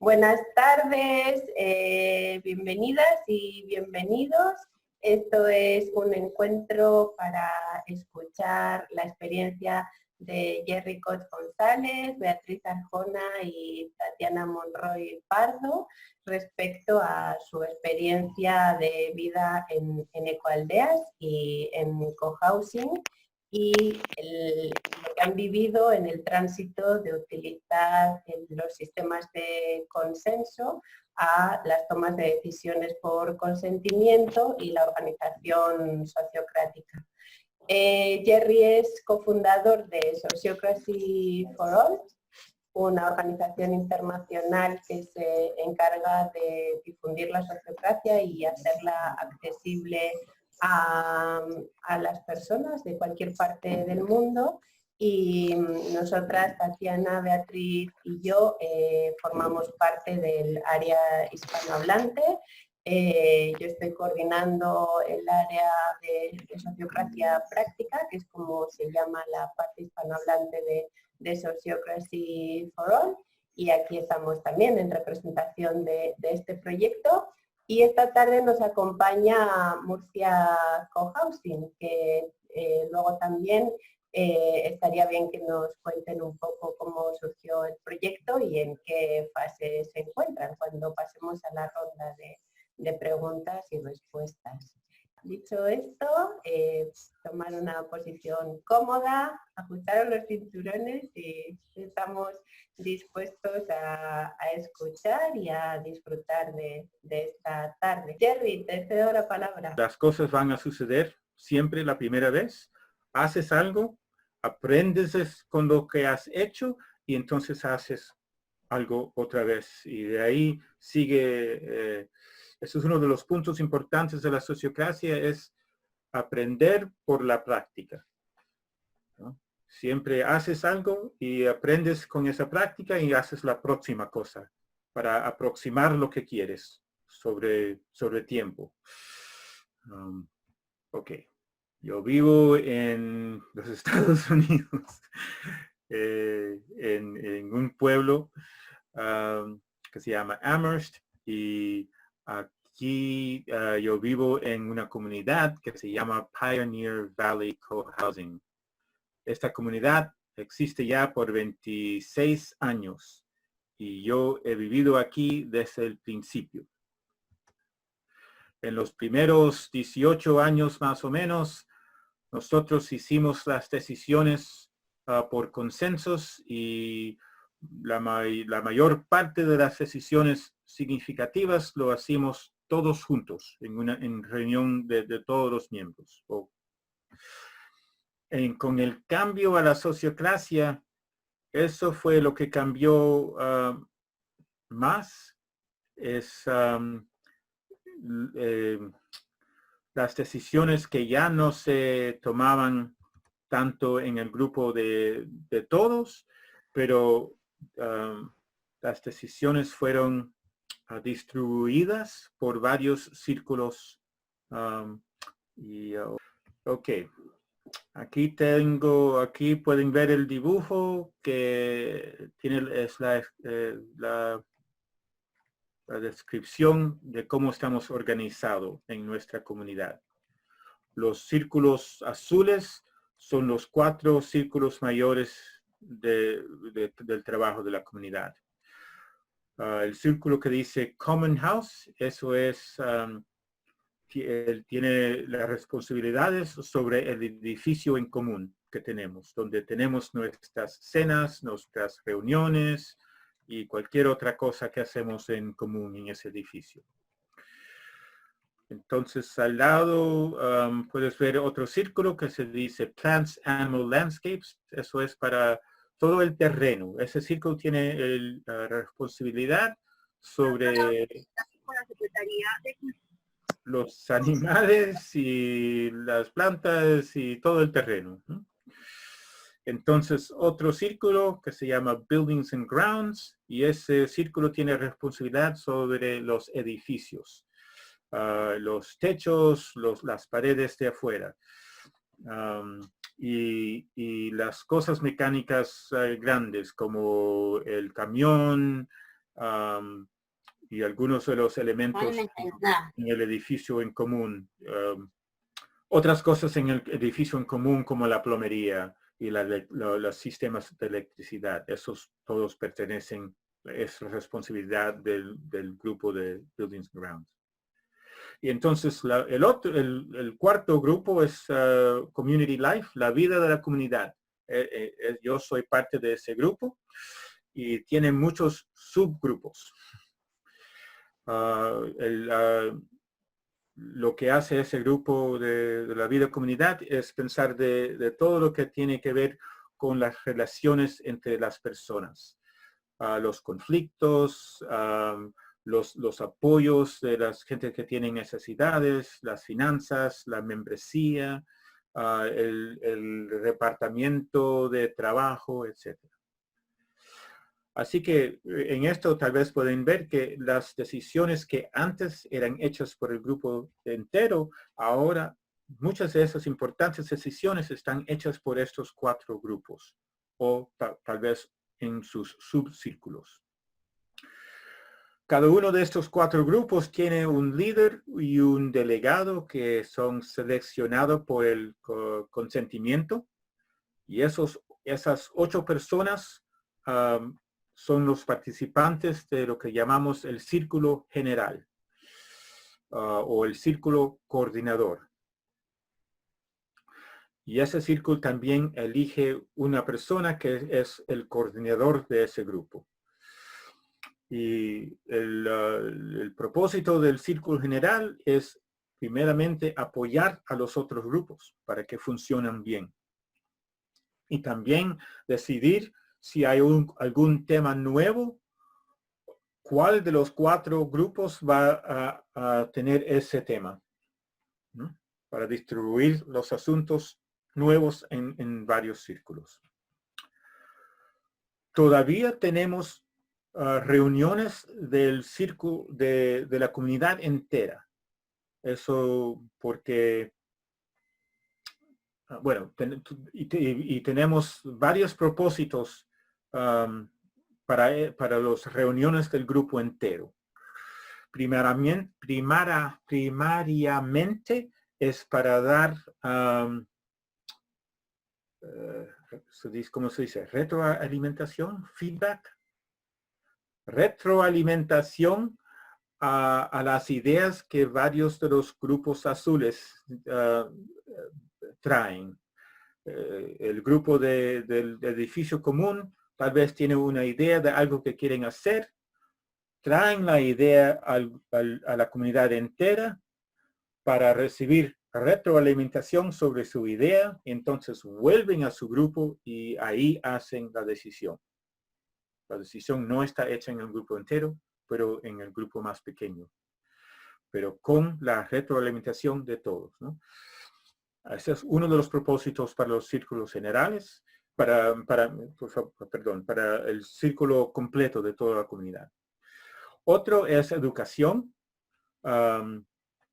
Buenas tardes, bienvenidas y bienvenidos. Esto es un encuentro para escuchar la experiencia de Jerry Cots González, Beatriz Arjona y Tatiana Monroy Pardo respecto a su experiencia de vida en ecoaldeas y en cohousing y lo que han vivido en el tránsito de utilizar los sistemas de consenso a las tomas de decisiones por consentimiento y la organización sociocrática. Jerry es cofundador de Sociocracy for All, una organización internacional que se encarga de difundir la sociocracia y hacerla accesible a las personas de cualquier parte del mundo. Y nosotras, Tatiana, Beatriz y yo, formamos parte del área hispanohablante. Yo estoy coordinando el área de sociocracia práctica, que es como se llama la parte hispanohablante de Sociocracy for All, y aquí estamos también en representación de este proyecto. Y esta tarde nos acompaña Murcia Cohousing, que luego también estaría bien que nos cuenten un poco cómo surgió el proyecto y en qué fase se encuentran cuando pasemos a la ronda de preguntas y respuestas. Dicho esto, tomar una posición cómoda, ajustaros los cinturones y estamos dispuestos a escuchar y a disfrutar de esta tarde. Jerry, te cedo la palabra. Las cosas van a suceder siempre la primera vez. Haces algo, aprendes con lo que has hecho y entonces haces algo otra vez. Y de ahí sigue... eso es uno de los puntos importantes de la sociocracia, es aprender por la práctica, ¿no? Siempre haces algo y aprendes con esa práctica y haces la próxima cosa para aproximar lo que quieres sobre tiempo. Ok, yo vivo en los Estados Unidos, en un pueblo que se llama Amherst, y aquí yo vivo en una comunidad que se llama Pioneer Valley Cohousing. Esta comunidad existe ya por 26 años y yo he vivido aquí desde el principio. En los primeros 18 años más o menos, nosotros hicimos las decisiones por consensos y la mayor parte de las decisiones significativas lo hacíamos todos juntos en reunión de todos los miembros. Con el cambio a la sociocracia, eso fue lo que cambió más. Es las decisiones que ya no se tomaban tanto en el grupo de todos, pero las decisiones fueron distribuidas por varios círculos. Ok, aquí pueden ver el dibujo que tiene la descripción de cómo estamos organizados en nuestra comunidad. Los círculos azules son los 4 círculos mayores del trabajo de la comunidad. El círculo que dice Common House, eso es, él tiene las responsabilidades sobre el edificio en común que tenemos, donde tenemos nuestras cenas, nuestras reuniones y cualquier otra cosa que hacemos en común en ese edificio. Entonces, al lado puedes ver otro círculo que se dice Plants, Animal, Landscapes. Eso es para todo el terreno. Ese círculo tiene la responsabilidad sobre los animales y las plantas y todo el terreno. Entonces, otro círculo que se llama Buildings and Grounds, y ese círculo tiene responsabilidad sobre los edificios. Los techos, las paredes de afuera y las cosas mecánicas grandes como el camión, y algunos de los elementos en el edificio en común. Otras cosas en el edificio en común como la plomería y los sistemas de electricidad. Esos todos pertenecen, es responsabilidad del grupo de Buildings and Grounds. Y entonces el cuarto grupo es Community Life, la vida de la comunidad. Yo soy parte de ese grupo y tiene muchos subgrupos. Lo que hace ese grupo de la vida comunidad es pensar de todo lo que tiene que ver con las relaciones entre las personas, los conflictos, los apoyos de las gente que tienen necesidades, las finanzas, la membresía, el repartimiento de trabajo, etc. Así que en esto tal vez pueden ver que las decisiones que antes eran hechas por el grupo entero, ahora muchas de esas importantes decisiones están hechas por estos 4 grupos o tal vez en sus subcírculos. Cada uno de estos 4 grupos tiene un líder y un delegado que son seleccionados por el consentimiento y esas 8 personas son los participantes de lo que llamamos el círculo general o el círculo coordinador. Y ese círculo también elige una persona que es el coordinador de ese grupo. Y el propósito del círculo general es primeramente apoyar a los otros grupos para que funcionen bien. Y también decidir si hay algún tema nuevo, cuál de los 4 grupos va a tener ese tema, ¿no? Para distribuir los asuntos nuevos en varios círculos. Todavía tenemos reuniones del círculo de la comunidad entera. Eso porque bueno, y tenemos varios propósitos para las reuniones del grupo entero. Primariamente es para dar, ¿cómo se dice? Retroalimentación, feedback. Retroalimentación a las ideas que varios de los grupos azules traen. El grupo del edificio común tal vez tiene una idea de algo que quieren hacer, traen la idea a la comunidad entera para recibir retroalimentación sobre su idea, y entonces vuelven a su grupo y ahí hacen la decisión. La decisión no está hecha en el grupo entero, pero en el grupo más pequeño, pero con la retroalimentación de todos, ¿no? Ese es uno de los propósitos para los círculos generales, para el círculo completo de toda la comunidad. Otro es educación.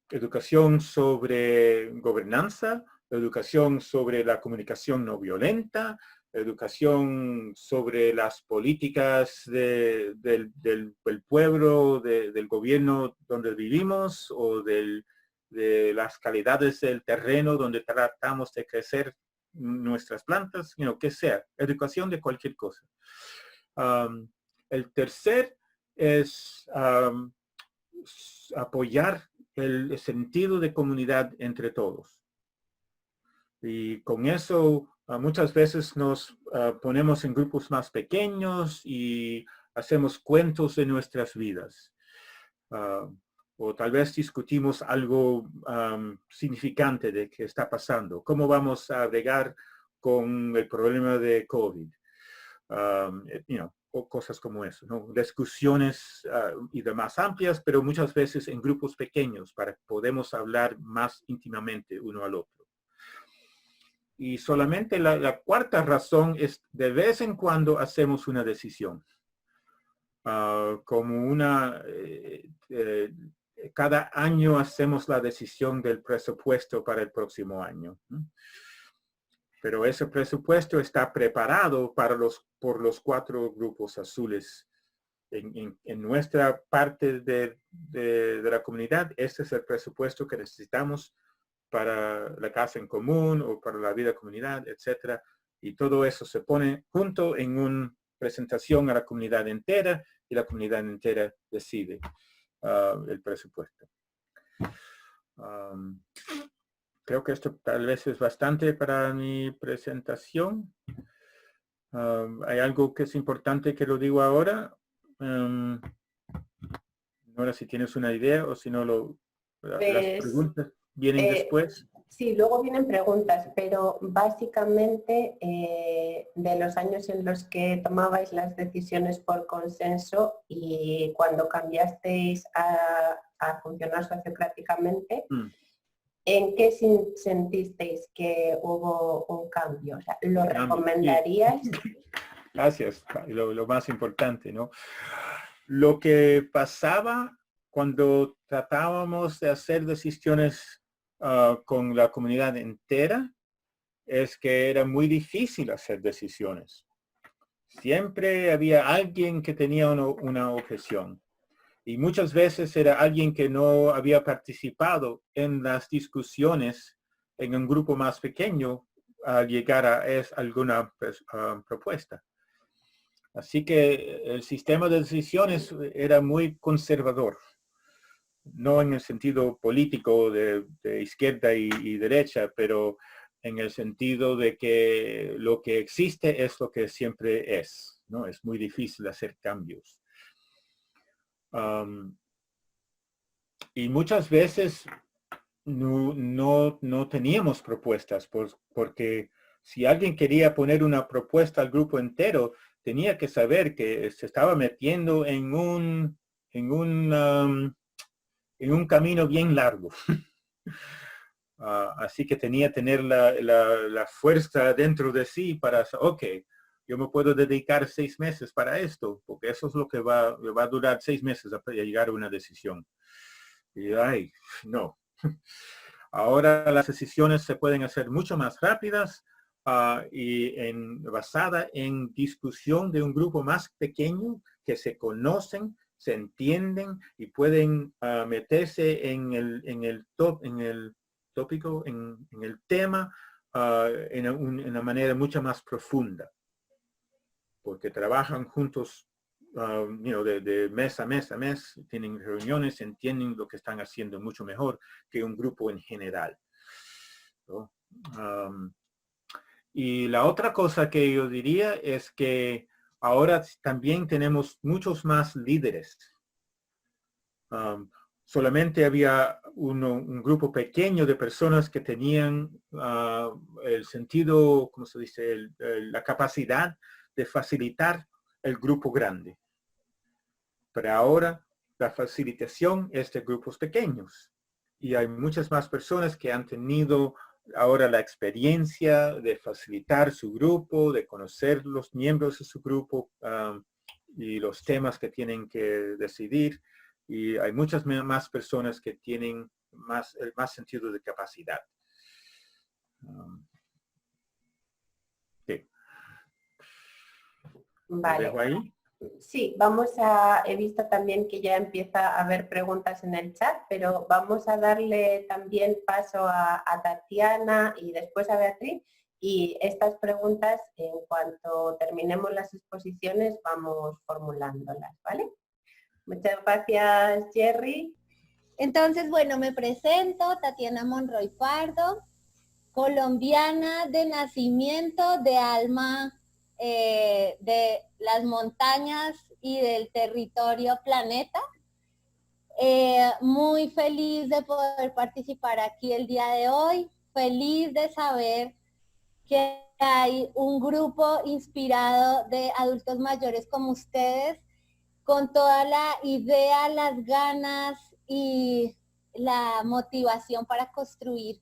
Educación sobre gobernanza, educación sobre la comunicación no violenta, educación sobre las políticas del pueblo, del gobierno donde vivimos o de las calidades del terreno donde tratamos de crecer nuestras plantas, que sea, educación de cualquier cosa. El tercer es apoyar el sentido de comunidad entre todos. Y con eso muchas veces nos ponemos en grupos más pequeños y hacemos cuentos de nuestras vidas. O tal vez discutimos algo significante de que está pasando. ¿Cómo vamos a bregar con el problema de COVID? O cosas como eso, ¿no? Discusiones y demás amplias, pero muchas veces en grupos pequeños para que podamos hablar más íntimamente uno al otro. Y solamente la cuarta razón es de vez en cuando hacemos una decisión. Como cada año hacemos la decisión del presupuesto para el próximo año, ¿no? Pero ese presupuesto está preparado por los 4 grupos azules en nuestra parte de la comunidad, este es el presupuesto que necesitamos para la casa en común o para la vida comunidad, etcétera. Y todo eso se pone junto en una presentación a la comunidad entera y la comunidad entera decide el presupuesto. Creo que esto tal vez es bastante para mi presentación. ¿Hay algo que es importante que lo digo ahora? Ahora si tienes una idea o si no, las preguntas vienen después. Sí, luego vienen preguntas, pero básicamente de los años en los que tomabais las decisiones por consenso y cuando cambiasteis a funcionar sociocráticamente, ¿en qué sentisteis que hubo un cambio? O sea, ¿lo recomendaríais? Sí. Gracias, lo más importante, ¿no? Lo que pasaba cuando tratábamos de hacer decisiones con la comunidad entera es que era muy difícil hacer decisiones. Siempre había alguien que tenía una objeción. Y muchas veces era alguien que no había participado en las discusiones en un grupo más pequeño al llegar a alguna propuesta. Así que el sistema de decisiones era muy conservador, no en el sentido político de izquierda y derecha, pero en el sentido de que lo que existe es lo que siempre es, ¿no? Es muy difícil hacer cambios. Y muchas veces no teníamos propuestas, porque si alguien quería poner una propuesta al grupo entero, tenía que saber que se estaba metiendo en un camino bien largo. Así que tenía que tener la fuerza dentro de sí para, ok, yo me puedo dedicar 6 meses para esto, porque eso es lo que va a durar 6 meses a llegar a una decisión. Y ay, no. Ahora las decisiones se pueden hacer mucho más rápidas y basada en discusión de un grupo más pequeño que se conocen, se entienden y pueden meterse en el tópico, en el tema en una manera mucho más profunda. Porque trabajan juntos de mes a mes, tienen reuniones, entienden lo que están haciendo mucho mejor que un grupo en general, ¿no? Y la otra cosa que yo diría es que ahora también tenemos muchos más líderes. Solamente había un grupo pequeño de personas que tenían el sentido, ¿cómo se dice? La capacidad de facilitar el grupo grande. Pero ahora la facilitación es de grupos pequeños. Y hay muchas más personas que han tenido ahora la experiencia de facilitar su grupo, de conocer los miembros de su grupo y los temas que tienen que decidir. Y hay muchas más personas que tienen más sentido de capacidad. Sí. Vale. ¿Lo dejo ahí? Sí, he visto también que ya empieza a haber preguntas en el chat, pero vamos a darle también paso a Tatiana y después a Beatriz. Y estas preguntas, en cuanto terminemos las exposiciones, vamos formulándolas, ¿vale? Muchas gracias, Jerry. Entonces, bueno, me presento, Tatiana Monroy Pardo, colombiana de nacimiento, de alma de las montañas y del territorio planeta. Muy feliz de poder participar aquí el día de hoy, feliz de saber que hay un grupo inspirado de adultos mayores como ustedes, con toda la idea, las ganas y la motivación para construir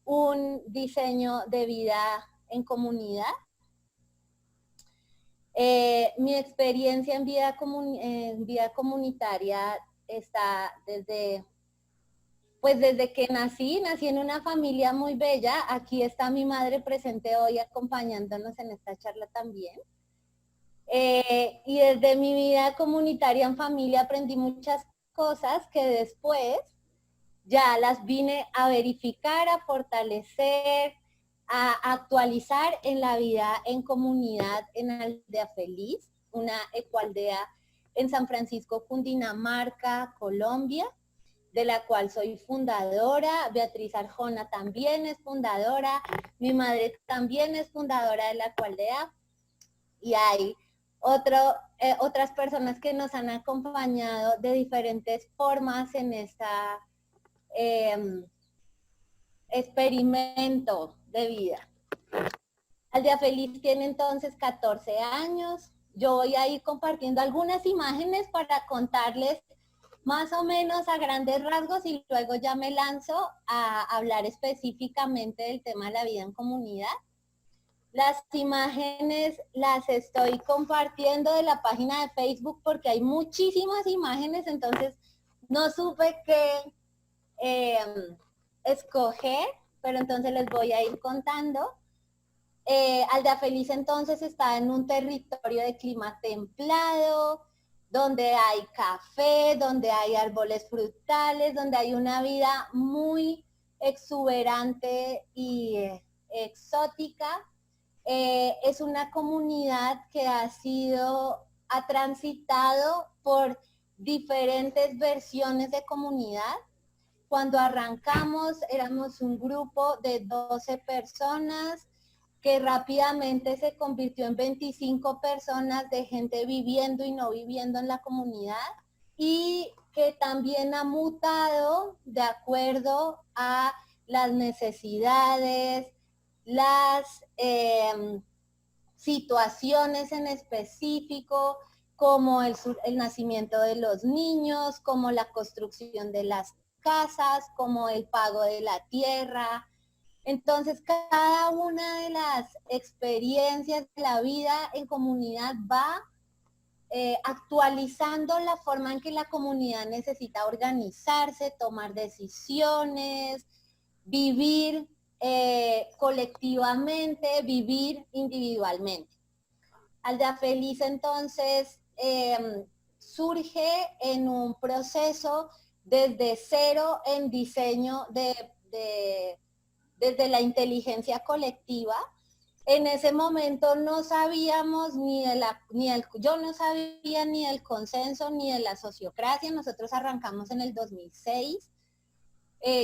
un diseño de vida en comunidad. Mi experiencia en vida comunitaria está desde que nací en una familia muy bella. Aquí está mi madre presente hoy acompañándonos en esta charla también. Y desde mi vida comunitaria en familia aprendí muchas cosas que después ya las vine a verificar, a fortalecer, a actualizar en la vida en comunidad en Aldea Feliz, una ecoaldea en San Francisco, Cundinamarca, Colombia, de la cual soy fundadora. Beatriz Arjona también es fundadora, mi madre también es fundadora de la ecoaldea, y hay otras personas que nos han acompañado de diferentes formas en esta experimento de vida. Aldea Feliz tiene entonces 14 años. Yo voy a ir compartiendo algunas imágenes para contarles más o menos a grandes rasgos y luego ya me lanzo a hablar específicamente del tema de la vida en comunidad. Las imágenes las estoy compartiendo de la página de Facebook porque hay muchísimas imágenes, entonces no supe qué escoger, pero entonces les voy a ir contando. Aldea Feliz entonces está en un territorio de clima templado, donde hay café, donde hay árboles frutales, donde hay una vida muy exuberante y exótica. Es una comunidad que ha transitado por diferentes versiones de comunidad. Cuando arrancamos éramos un grupo de 12 personas que rápidamente se convirtió en 25 personas de gente viviendo y no viviendo en la comunidad, y que también ha mutado de acuerdo a las necesidades, las situaciones en específico, como el nacimiento de los niños, como la construcción de las casas, como el pago de la tierra. Entonces, cada una de las experiencias de la vida en comunidad va actualizando la forma en que la comunidad necesita organizarse, tomar decisiones, vivir colectivamente, vivir individualmente. Aldea Feliz entonces surge en un proceso desde cero en diseño desde la inteligencia colectiva. En ese momento no sabíamos yo no sabía ni del consenso ni de la sociocracia. Nosotros arrancamos en el 2006.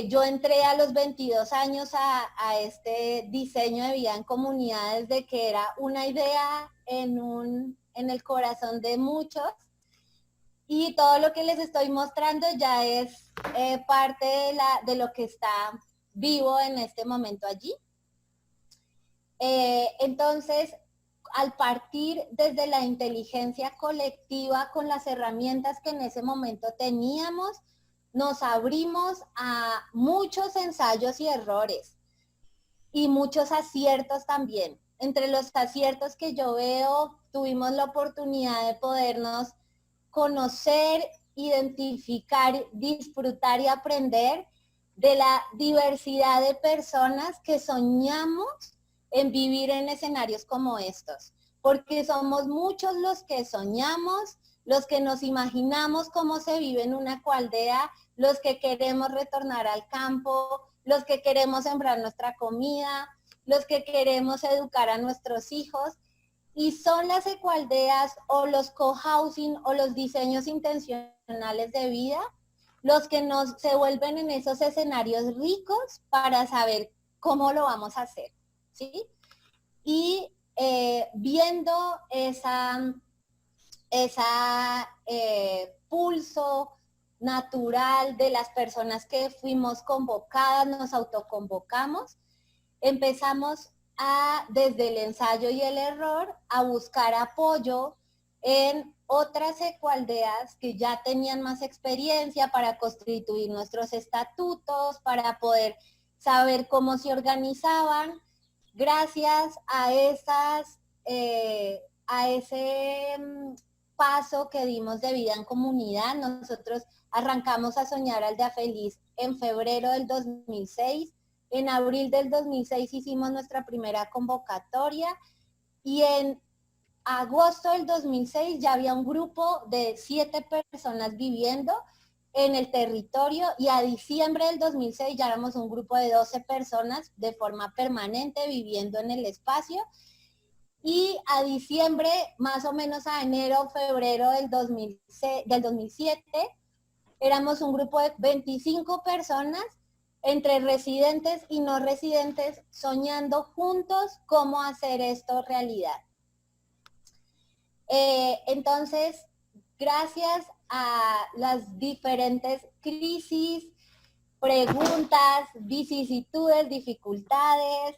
Yo entré a los 22 años a este diseño de vida en comunidad desde que era una idea en el corazón de muchos, y todo lo que les estoy mostrando ya es parte de lo que está vivo en este momento allí. Entonces, al partir desde la inteligencia colectiva con las herramientas que en ese momento teníamos, nos abrimos a muchos ensayos y errores y muchos aciertos también. Entre los aciertos que yo veo, tuvimos la oportunidad de podernos conocer, identificar, disfrutar y aprender de la diversidad de personas que soñamos en vivir en escenarios como estos, porque somos muchos los que soñamos, los que nos imaginamos cómo se vive en una ecoaldea, los que queremos retornar al campo, los que queremos sembrar nuestra comida, los que queremos educar a nuestros hijos, y son las ecoaldeas o los cohousing o los diseños intencionales de vida los que se vuelven en esos escenarios ricos para saber cómo lo vamos a hacer, ¿sí? Y viendo esa pulso natural de las personas que fuimos convocadas, nos autoconvocamos, empezamos desde el ensayo y el error, a buscar apoyo en otras ecoaldeas que ya tenían más experiencia para constituir nuestros estatutos, para poder saber cómo se organizaban. Gracias a ese paso que dimos de vida en comunidad, nosotros arrancamos a soñar Aldea Feliz en febrero del 2006. En abril del 2006 hicimos nuestra primera convocatoria, y en agosto del 2006 ya había un grupo de 7 personas viviendo en el territorio y a diciembre del 2006 ya éramos un grupo de 12 personas de forma permanente viviendo en el espacio. Y a diciembre, más o menos a enero, febrero del 2007, éramos un grupo de 25 personas, entre residentes y no residentes, soñando juntos cómo hacer esto realidad. Entonces, gracias a las diferentes crisis, preguntas, vicisitudes, dificultades,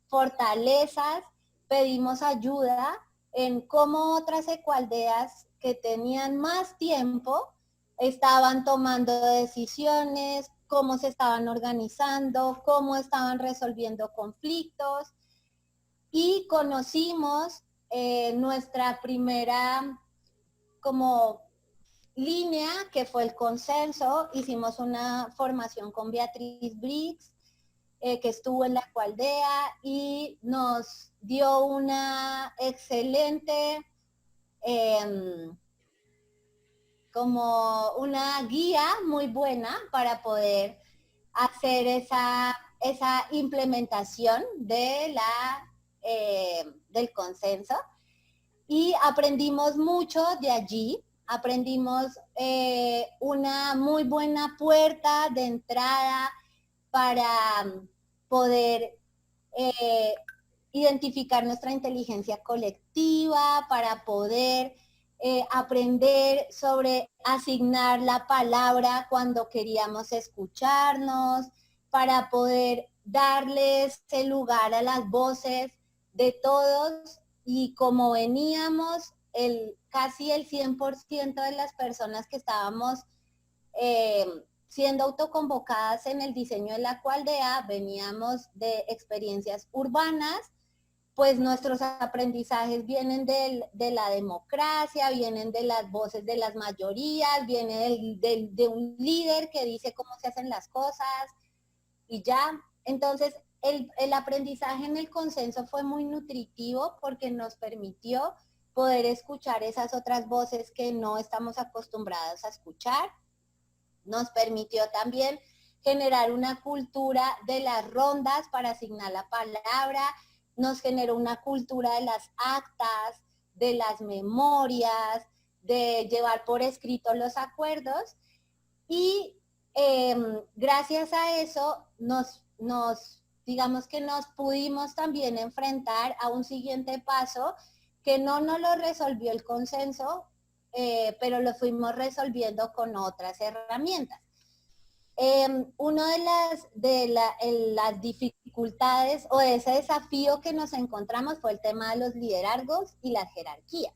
fortalezas, pedimos ayuda en cómo otras ecoaldeas que tenían más tiempo estaban tomando decisiones, cómo se estaban organizando, cómo estaban resolviendo conflictos, y conocimos nuestra primera como línea, que fue el consenso. Hicimos una formación con Beatriz Briggs, que estuvo en la ecoaldea y nos dio una excelente como una guía muy buena para poder hacer esa implementación de del consenso, y aprendimos mucho de allí. Aprendimos una muy buena puerta de entrada para poder identificar nuestra inteligencia colectiva, para poder aprender sobre asignar la palabra cuando queríamos escucharnos, para poder darle ese lugar a las voces de todos. Y como veníamos, casi el 100% de las personas que estábamos siendo autoconvocadas en el diseño de la ecoaldea, veníamos de experiencias urbanas, pues nuestros aprendizajes vienen de la democracia, vienen de las voces de las mayorías, viene de un líder que dice cómo se hacen las cosas, y ya. Entonces, el aprendizaje en el consenso fue muy nutritivo porque nos permitió poder escuchar esas otras voces que no estamos acostumbrados a escuchar. Nos permitió también generar una cultura de las rondas para asignar la palabra, nos generó una cultura de las actas, de las memorias, de llevar por escrito los acuerdos, y gracias a eso digamos que nos pudimos también enfrentar a un siguiente paso que no nos lo resolvió el consenso, pero lo fuimos resolviendo con otras herramientas. Una de las dificultades o de ese desafío que nos encontramos fue el tema de los liderazgos y las jerarquías.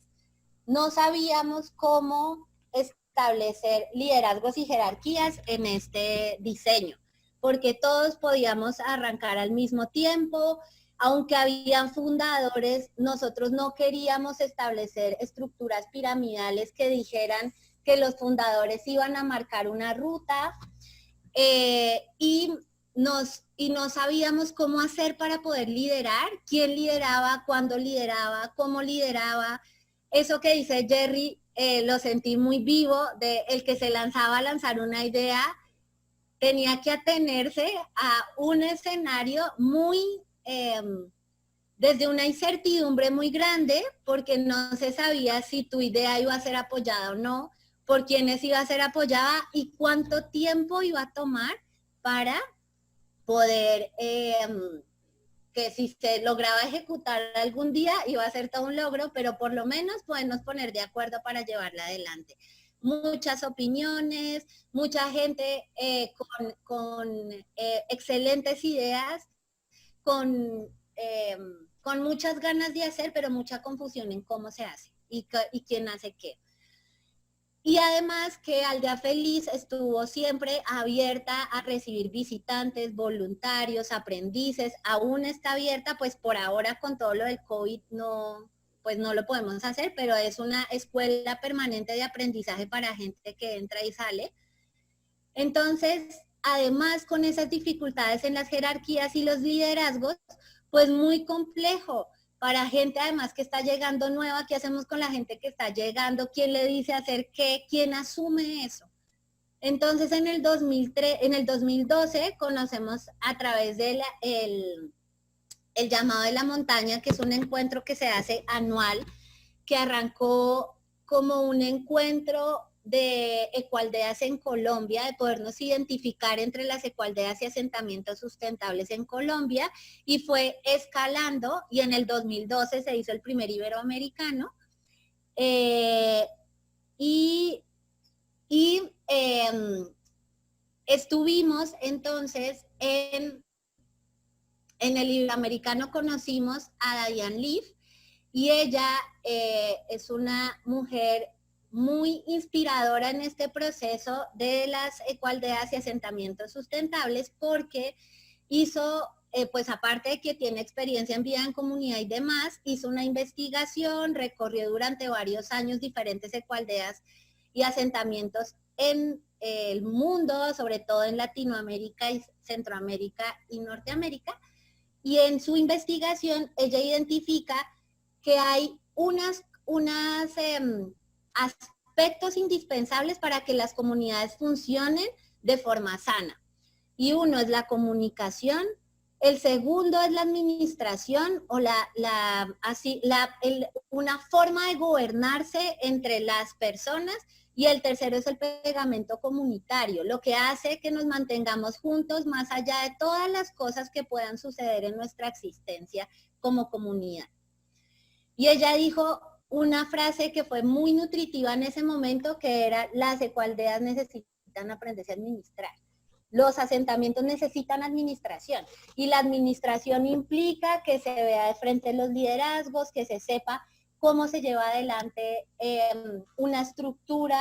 No sabíamos cómo establecer liderazgos y jerarquías en este diseño, porque todos podíamos arrancar al mismo tiempo. Aunque habían fundadores, nosotros no queríamos establecer estructuras piramidales que dijeran que los fundadores iban a marcar una ruta, y no sabíamos cómo hacer para poder liderar, quién lideraba, cuándo lideraba, cómo lideraba. Eso que dice Jerry, lo sentí muy vivo, de el que se lanzaba a lanzar una idea, tenía que atenerse a un escenario muy, desde una incertidumbre muy grande, porque no se sabía si tu idea iba a ser apoyada o no, por quiénes iba a ser apoyada y cuánto tiempo iba a tomar para poder, que si se lograba ejecutar algún día iba a ser todo un logro, pero por lo menos podernos poner de acuerdo para llevarla adelante. Muchas opiniones, mucha gente con excelentes ideas, con muchas ganas de hacer, pero mucha confusión en cómo se hace y quién hace qué. Y además que Aldea Feliz estuvo siempre abierta a recibir visitantes, voluntarios, aprendices. Aún está abierta, pues por ahora con todo lo del COVID pues no lo podemos hacer, pero es una escuela permanente de aprendizaje para gente que entra y sale. Entonces, además con esas dificultades en las jerarquías y los liderazgos, pues muy complejo, para gente además que está llegando nueva, ¿qué hacemos con la gente que está llegando? ¿Quién le dice hacer qué? ¿Quién asume eso? Entonces en el 2012 conocemos a través del el llamado de la montaña, que es un encuentro que se hace anual, que arrancó como un encuentro de ecoaldeas en Colombia, de podernos identificar entre las ecoaldeas y asentamientos sustentables en Colombia, y fue escalando, y en el 2012 se hizo el primer iberoamericano, estuvimos entonces en el iberoamericano, conocimos a Diane Leaf, y ella es una mujer muy inspiradora en este proceso de las ecoaldeas y asentamientos sustentables, porque hizo, pues aparte de que tiene experiencia en vida en comunidad y demás, hizo una investigación, recorrió durante varios años diferentes ecoaldeas y asentamientos en el mundo, sobre todo en Latinoamérica y Centroamérica y Norteamérica, y en su investigación ella identifica que hay unos aspectos indispensables para que las comunidades funcionen de forma sana. Y uno es la comunicación, el segundo es la administración o una forma de gobernarse entre las personas, y el tercero es el pegamento comunitario, lo que hace que nos mantengamos juntos más allá de todas las cosas que puedan suceder en nuestra existencia como comunidad. Y ella dijo una frase que fue muy nutritiva en ese momento, que era: las ecoaldeas necesitan aprenderse a administrar. Los asentamientos necesitan administración, y la administración implica que se vea de frente los liderazgos, que se sepa cómo se lleva adelante una estructura,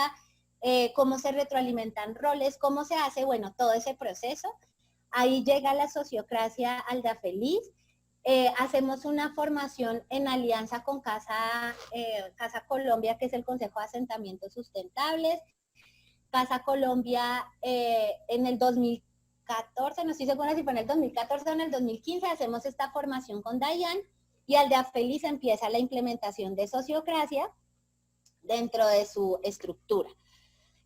cómo se retroalimentan roles, cómo se hace, bueno, todo ese proceso. Ahí llega la sociocracia Aldea Feliz. Hacemos una formación en alianza con Casa Colombia, que es el Consejo de Asentamientos Sustentables. Casa Colombia en el 2014, no estoy segura si fue en el 2014 o en el 2015, hacemos esta formación con Diane, y Aldea Feliz empieza la implementación de sociocracia dentro de su estructura.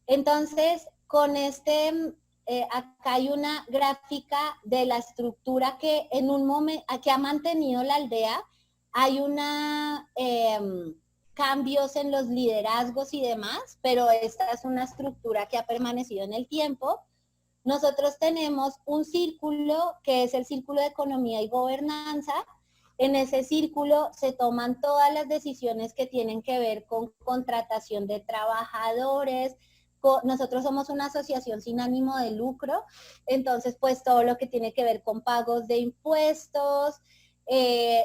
Entonces, con acá hay una gráfica de la estructura que en un momento, que ha mantenido la aldea. Hay cambios en los liderazgos y demás, pero esta es una estructura que ha permanecido en el tiempo. Nosotros tenemos un círculo que es el Círculo de Economía y Gobernanza. En ese círculo se toman todas las decisiones que tienen que ver con contratación de trabajadores. Nosotros somos una asociación sin ánimo de lucro, entonces pues todo lo que tiene que ver con pagos de impuestos,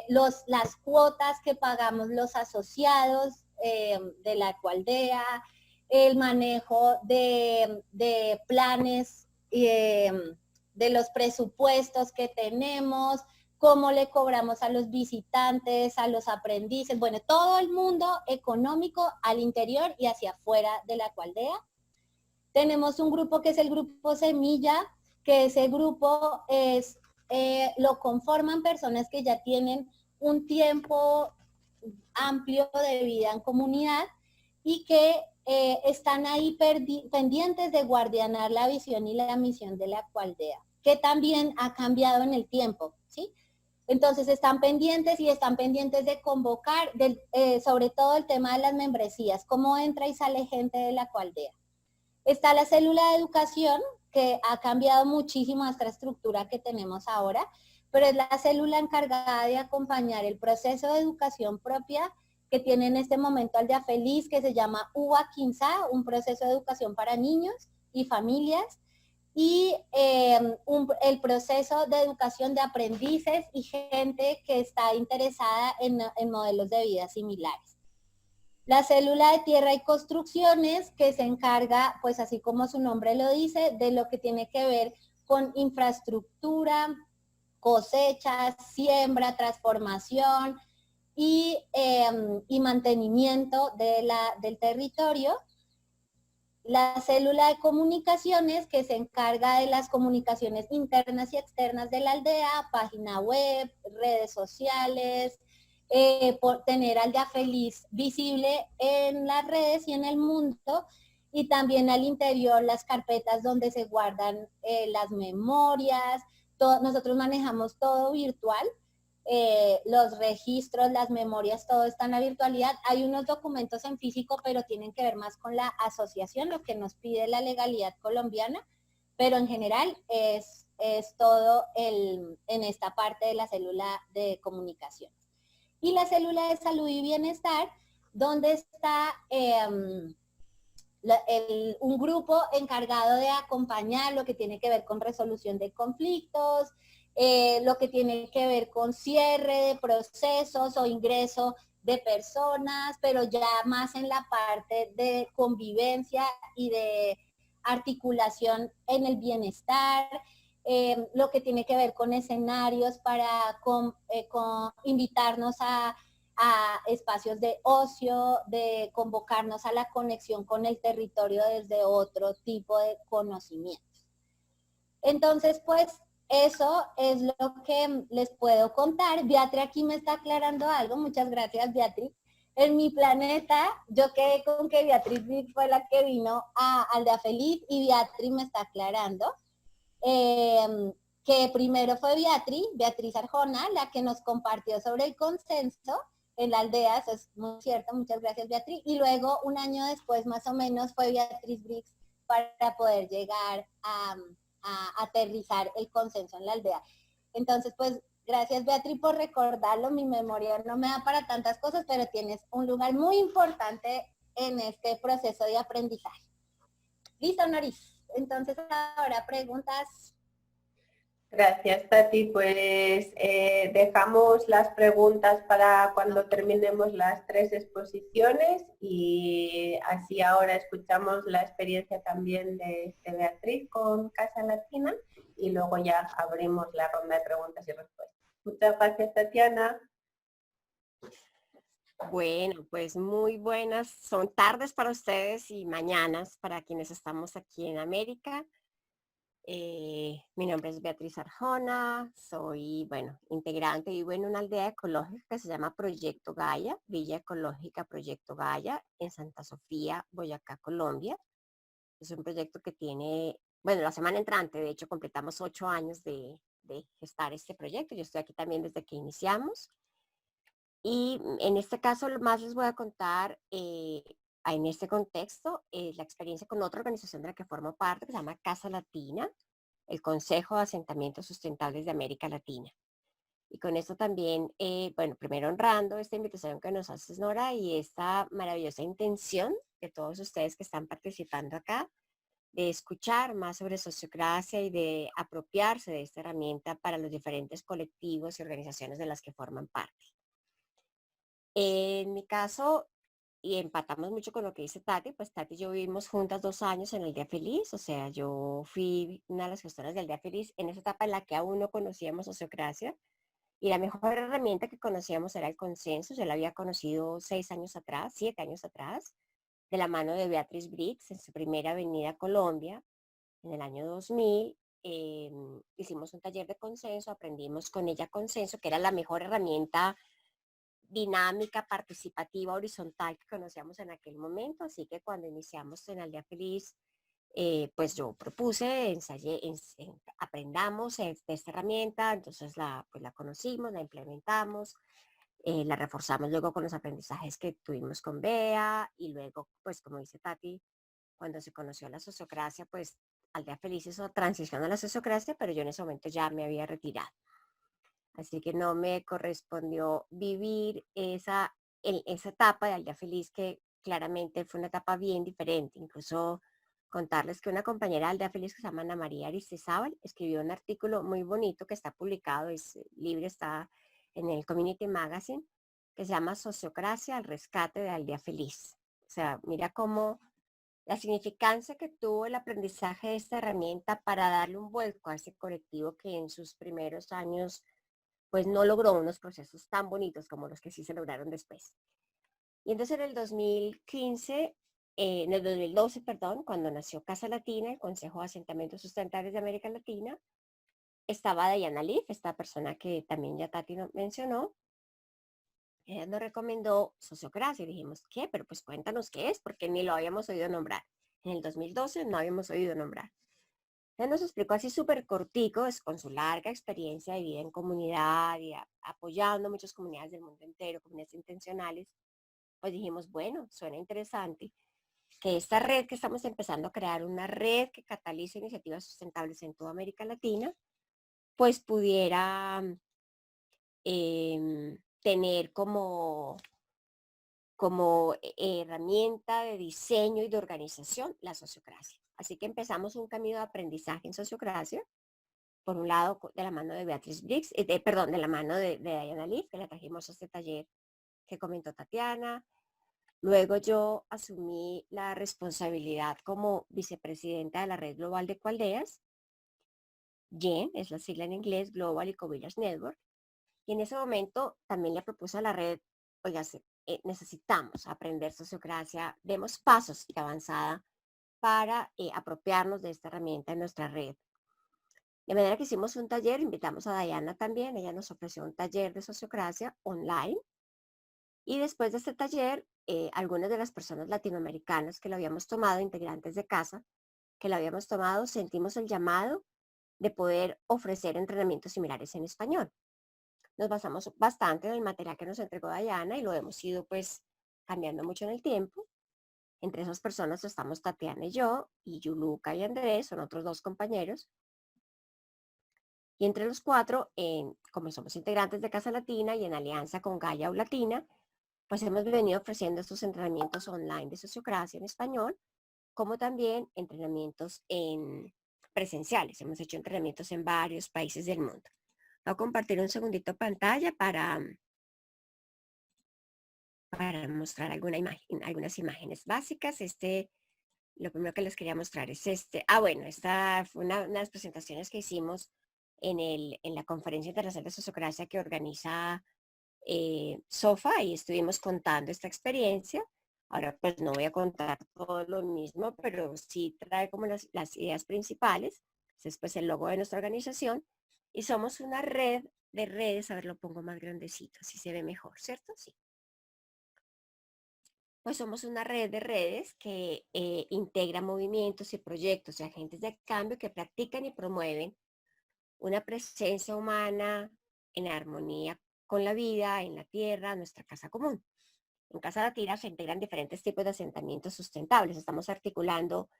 las cuotas que pagamos los asociados de la ecoaldea, el manejo de planes, de los presupuestos que tenemos, cómo le cobramos a los visitantes, a los aprendices, bueno, todo el mundo económico al interior y hacia afuera de la ecoaldea. Tenemos un grupo que es el Grupo Semilla, que ese grupo lo conforman personas que ya tienen un tiempo amplio de vida en comunidad y que están ahí pendientes de guardianar la visión y la misión de la ecoaldea, que también ha cambiado en el tiempo, ¿sí? Entonces están pendientes de convocar, sobre todo el tema de las membresías, cómo entra y sale gente de la ecoaldea. Está la célula de educación, que ha cambiado muchísimo nuestra estructura que tenemos ahora, pero es la célula encargada de acompañar el proceso de educación propia que tiene en este momento Aldea Feliz, que se llama UBA Quinza, un proceso de educación para niños y familias, y el proceso de educación de aprendices y gente que está interesada en modelos de vida similares. La célula de tierra y construcciones, que se encarga, pues así como su nombre lo dice, de lo que tiene que ver con infraestructura, cosechas, siembra, transformación y mantenimiento del territorio. La célula de comunicaciones, que se encarga de las comunicaciones internas y externas de la aldea, página web, redes sociales, por tener Aldea Feliz visible en las redes y en el mundo, y también al interior las carpetas donde se guardan las memorias. Nosotros manejamos todo virtual, los registros, las memorias, todo está en la virtualidad. Hay unos documentos en físico, pero tienen que ver más con la asociación, lo que nos pide la legalidad colombiana, pero en general es todo en esta parte de la célula de comunicación. Y la célula de salud y bienestar, donde está un grupo encargado de acompañar lo que tiene que ver con resolución de conflictos, lo que tiene que ver con cierre de procesos o ingreso de personas, pero ya más en la parte de convivencia y de articulación en el bienestar, lo que tiene que ver con escenarios para invitarnos a espacios de ocio, de convocarnos a la conexión con el territorio desde otro tipo de conocimientos. Entonces, pues, eso es lo que les puedo contar. Beatriz aquí me está aclarando algo. Muchas gracias, Beatriz. En mi planeta, yo quedé con que Beatriz fue la que vino a Aldea Feliz, y Beatriz me está aclarando que primero fue Beatriz Arjona, la que nos compartió sobre el consenso en la aldea. Eso es muy cierto, muchas gracias, Beatriz. Y luego, un año después, más o menos, fue Beatriz Briggs para poder llegar a aterrizar el consenso en la aldea. Entonces, pues, gracias, Beatriz, por recordarlo. Mi memoria no me da para tantas cosas, pero tienes un lugar muy importante en este proceso de aprendizaje. Listo, Noris. Entonces, ahora preguntas. Gracias, Tati. Pues dejamos las preguntas para cuando terminemos las 3 exposiciones, y así ahora escuchamos la experiencia también de Beatriz con Casa Latina, y luego ya abrimos la ronda de preguntas y respuestas. Muchas gracias, Tatiana. Bueno, pues muy buenas, son tardes para ustedes y mañanas para quienes estamos aquí en América. Mi nombre es Beatriz Arjona, soy, bueno, integrante, vivo en una aldea ecológica que se llama Proyecto Gaia, Villa Ecológica Proyecto Gaia, en Santa Sofía, Boyacá, Colombia. Es un proyecto que tiene, bueno, la semana entrante, de hecho, completamos 8 años de gestar este proyecto. Yo estoy aquí también desde que iniciamos. Y en este caso, más les voy a contar en este contexto la experiencia con otra organización de la que formo parte, que se llama Casa Latina, el Consejo de Asentamientos Sustentables de América Latina. Y con esto también, bueno, primero honrando esta invitación que nos hace Nora y esta maravillosa intención de todos ustedes que están participando acá, de escuchar más sobre sociocracia y de apropiarse de esta herramienta para los diferentes colectivos y organizaciones de las que forman parte. En mi caso, y empatamos mucho con lo que dice Tati, pues Tati y yo vivimos juntas 2 años en el Día Feliz, o sea, yo fui una de las gestoras del Día Feliz en esa etapa en la que aún no conocíamos sociocracia, y la mejor herramienta que conocíamos era el consenso. Yo la había conocido 6 años atrás, 7 años atrás, de la mano de Beatriz Briggs en su primera venida a Colombia, en el año 2000. Hicimos un taller de consenso, aprendimos con ella consenso, que era la mejor herramienta dinámica, participativa, horizontal que conocíamos en aquel momento. Así que cuando iniciamos en Aldea Feliz, pues yo propuse, ensayé, aprendamos de esta herramienta. Entonces pues la conocimos, la implementamos, la reforzamos luego con los aprendizajes que tuvimos con Bea, y luego, pues como dice Tati, cuando se conoció la sociocracia, pues Aldea Feliz hizo transición a la sociocracia, pero yo en ese momento ya me había retirado. Así que no me correspondió vivir esa etapa de Aldea Feliz, que claramente fue una etapa bien diferente. Incluso contarles que una compañera de Aldea Feliz que se llama Ana María Aristizábal escribió un artículo muy bonito que está publicado, es libre, está en el Community Magazine, que se llama Sociocracia al rescate de Aldea Feliz. O sea, mira cómo la significancia que tuvo el aprendizaje de esta herramienta para darle un vuelco a ese colectivo que en sus primeros años pues no logró unos procesos tan bonitos como los que sí se lograron después. Y entonces en el 2015, en el 2012, perdón, cuando nació Casa Latina, el Consejo de Asentamientos Sustentables de América Latina, estaba Diana Leaf, esta persona que también ya Tati mencionó, Ella nos recomendó Sociocracia y dijimos, ¿qué? Pero pues cuéntanos qué es, porque ni lo habíamos oído nombrar. En el 2012 no habíamos oído nombrar. Ella nos explicó así súper cortico, es con su larga experiencia de vida en comunidad y apoyando muchas comunidades del mundo entero, comunidades intencionales. Pues dijimos, bueno, suena interesante que esta red que estamos empezando a crear, una red que cataliza iniciativas sustentables en toda América Latina, pues pudiera tener como herramienta de diseño y de organización la sociocracia. Así que empezamos un camino de aprendizaje en sociocracia, por un lado de la mano de Beatriz Briggs, de la mano de Diana Leaf, que la trajimos a este taller que comentó Tatiana. Luego yo asumí la responsabilidad como vicepresidenta de la Red Global de Ecoaldeas. GEN es la sigla en inglés, Global Eco-Village Network. Y en ese momento también le propuse a la red, oiga, necesitamos aprender sociocracia, demos pasos de avanzada para apropiarnos de esta herramienta en nuestra red. De manera que hicimos un taller, invitamos a Diana también, ella nos ofreció un taller de sociocracia online. Y después de este taller, algunas de las personas latinoamericanas que lo habíamos tomado, integrantes de casa, que lo habíamos tomado, sentimos el llamado de poder ofrecer entrenamientos similares en español. Nos basamos bastante en el material que nos entregó Diana y lo hemos ido pues cambiando mucho en el tiempo. Entre esas personas estamos Tatiana y yo, y Yuluca y Andrés, son otros 2 compañeros. Y entre los 4, como somos integrantes de Casa Latina y en alianza con Gaia Latina, pues hemos venido ofreciendo estos entrenamientos online de sociocracia en español, como también entrenamientos presenciales. Hemos hecho entrenamientos en varios países del mundo. Voy a compartir un segundito pantalla para mostrar algunas imágenes básicas. Lo primero que les quería mostrar es bueno, esta fue una de las presentaciones que hicimos en la Conferencia Internacional de Sociocracia que organiza SOFA, y estuvimos contando esta experiencia. Ahora pues no voy a contar todo lo mismo, pero sí trae como las ideas principales. Este es pues el logo de nuestra organización y somos una red de redes. A ver, lo pongo más grandecito, así se ve mejor, ¿cierto? Sí. Pues somos una red de redes que integra movimientos y proyectos y agentes de cambio que practican y promueven una presencia humana en armonía con la vida, en la tierra, nuestra casa común. En Casa Latina se integran diferentes tipos de asentamientos sustentables. Estamos articulando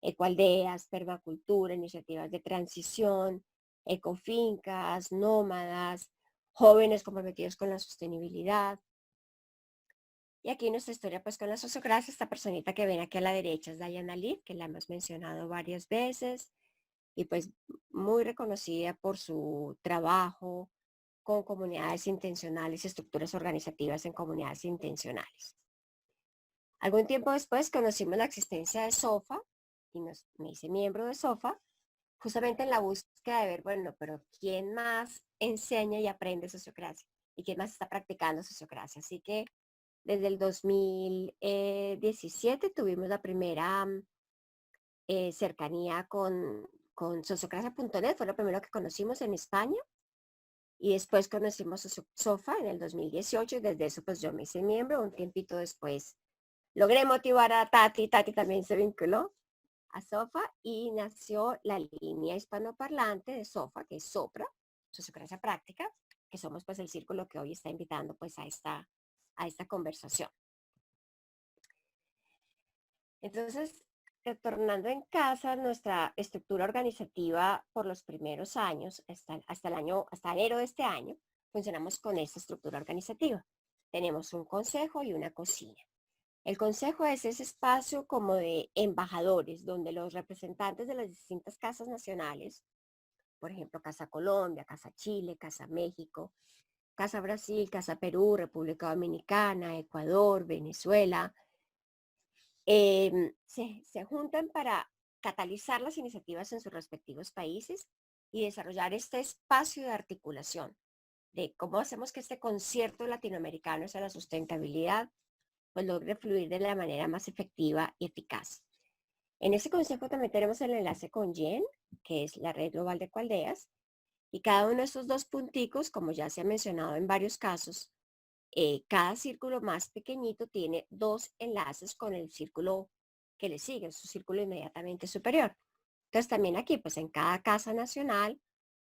ecoaldeas, permacultura, iniciativas de transición, ecofincas, nómadas, jóvenes comprometidos con la sostenibilidad. Y aquí nuestra historia pues con la sociocracia, esta personita que ven aquí a la derecha es Diana Leaf, que la hemos mencionado varias veces y pues muy reconocida por su trabajo con comunidades intencionales y estructuras organizativas en comunidades intencionales. Algún tiempo después conocimos la existencia de SOFA y me hice miembro de SOFA, justamente en la búsqueda de ver, bueno, pero ¿quién más enseña y aprende sociocracia? ¿Y quién más está practicando sociocracia? Así que desde el 2017 tuvimos la primera cercanía con sociocracia.net, fue lo primero que conocimos en España. Y después conocimos SOFA en el 2018 y desde eso pues yo me hice miembro. Un tiempito después logré motivar a Tati también se vinculó a SOFA y nació la línea hispanoparlante de SOFA, que es SOPRA, Sociocracia Práctica, que somos pues el círculo que hoy está invitando pues a esta conversación. Entonces, retornando en casa, nuestra estructura organizativa por los primeros años, hasta enero de este año, funcionamos con esta estructura organizativa. Tenemos un consejo y una cocina. El consejo es ese espacio como de embajadores, donde los representantes de las distintas casas nacionales, por ejemplo, Casa Colombia, Casa Chile, Casa México, Casa Brasil, Casa Perú, República Dominicana, Ecuador, Venezuela, se juntan para catalizar las iniciativas en sus respectivos países y desarrollar este espacio de articulación de cómo hacemos que este concierto latinoamericano hacia la sustentabilidad pues logre fluir de la manera más efectiva y eficaz. En ese consejo también tenemos el enlace con GEN, que es la Red Global de Ecoaldeas, y cada uno de estos 2 punticos, como ya se ha mencionado en varios casos, cada círculo más pequeñito tiene 2 enlaces con el círculo que le sigue, su círculo inmediatamente superior. Entonces también aquí, pues en cada casa nacional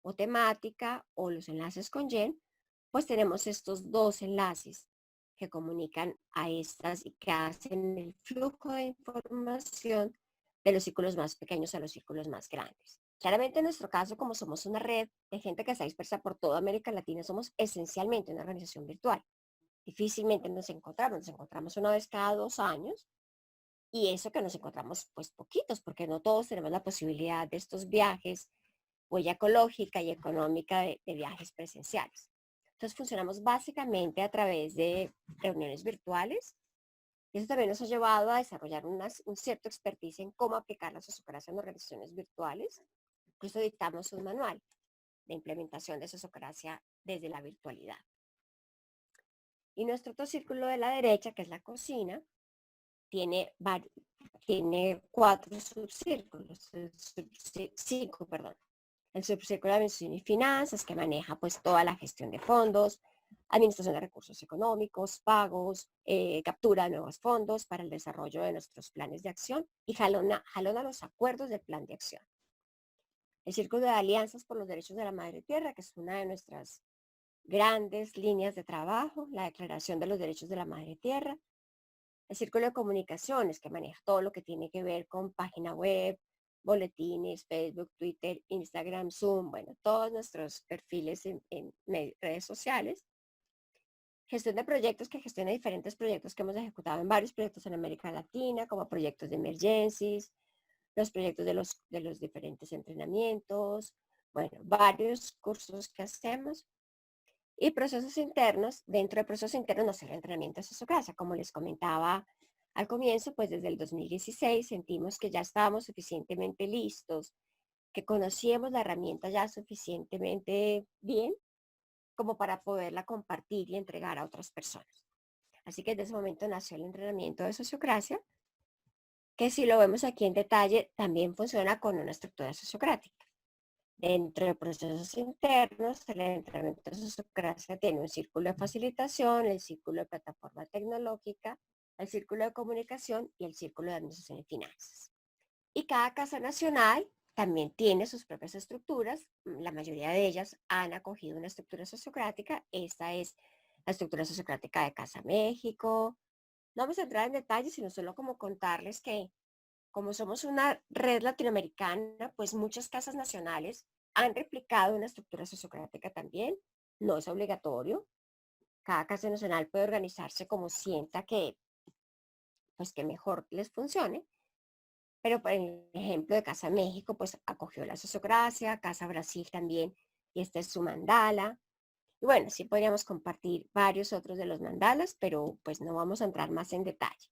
o temática o los enlaces con YEN, pues tenemos estos 2 enlaces que comunican a estas y que hacen el flujo de información de los círculos más pequeños a los círculos más grandes. Claramente en nuestro caso, como somos una red de gente que está dispersa por toda América Latina, somos esencialmente una organización virtual. Difícilmente nos encontramos una vez cada 2 años, y eso que nos encontramos pues poquitos, porque no todos tenemos la posibilidad de estos viajes, huella ecológica y económica de viajes presenciales. Entonces funcionamos básicamente a través de reuniones virtuales, y eso también nos ha llevado a desarrollar un cierto expertise en cómo aplicar la sociocracia en organizaciones virtuales. Incluso dictamos un manual de implementación de sociocracia desde la virtualidad. Y nuestro otro círculo de la derecha, que es la cocina, tiene 4 subcírculos, 5, perdón. El subcírculo de administración y finanzas, que maneja pues toda la gestión de fondos, administración de recursos económicos, pagos, captura de nuevos fondos para el desarrollo de nuestros planes de acción y jalona los acuerdos del plan de acción. El círculo de alianzas por los derechos de la madre tierra, que es una de nuestras grandes líneas de trabajo, la declaración de los derechos de la madre tierra. El círculo de comunicaciones, que maneja todo lo que tiene que ver con página web, boletines, Facebook, Twitter, Instagram, Zoom, bueno, todos nuestros perfiles en redes sociales. Gestión de proyectos, que gestiona diferentes proyectos que hemos ejecutado en varios proyectos en América Latina, como proyectos de emergencias, los proyectos de los diferentes entrenamientos, bueno, varios cursos que hacemos. Y procesos internos, dentro de procesos internos no solo entrenamiento de sociocracia, como les comentaba al comienzo, pues desde el 2016 sentimos que ya estábamos suficientemente listos, que conocíamos la herramienta ya suficientemente bien como para poderla compartir y entregar a otras personas. Así que desde ese momento nació el entrenamiento de sociocracia, que si lo vemos aquí en detalle, también funciona con una estructura sociocrática. Dentro de procesos internos, el entrenamiento de sociocracia tiene un círculo de facilitación, el círculo de plataforma tecnológica, el círculo de comunicación y el círculo de administración y finanzas. Y cada casa nacional también tiene sus propias estructuras. La mayoría de ellas han acogido una estructura sociocrática. Esta es la estructura sociocrática de Casa México. No vamos a entrar en detalles, sino solo como contarles que como somos una red latinoamericana, pues muchas casas nacionales han replicado una estructura sociocrática también. No es obligatorio. Cada casa nacional puede organizarse como sienta que, pues, que mejor les funcione. Pero por el ejemplo de Casa México, pues acogió la sociocracia, Casa Brasil también, y este es su mandala. Y bueno, sí podríamos compartir varios otros de los mandalas, pero pues no vamos a entrar más en detalle.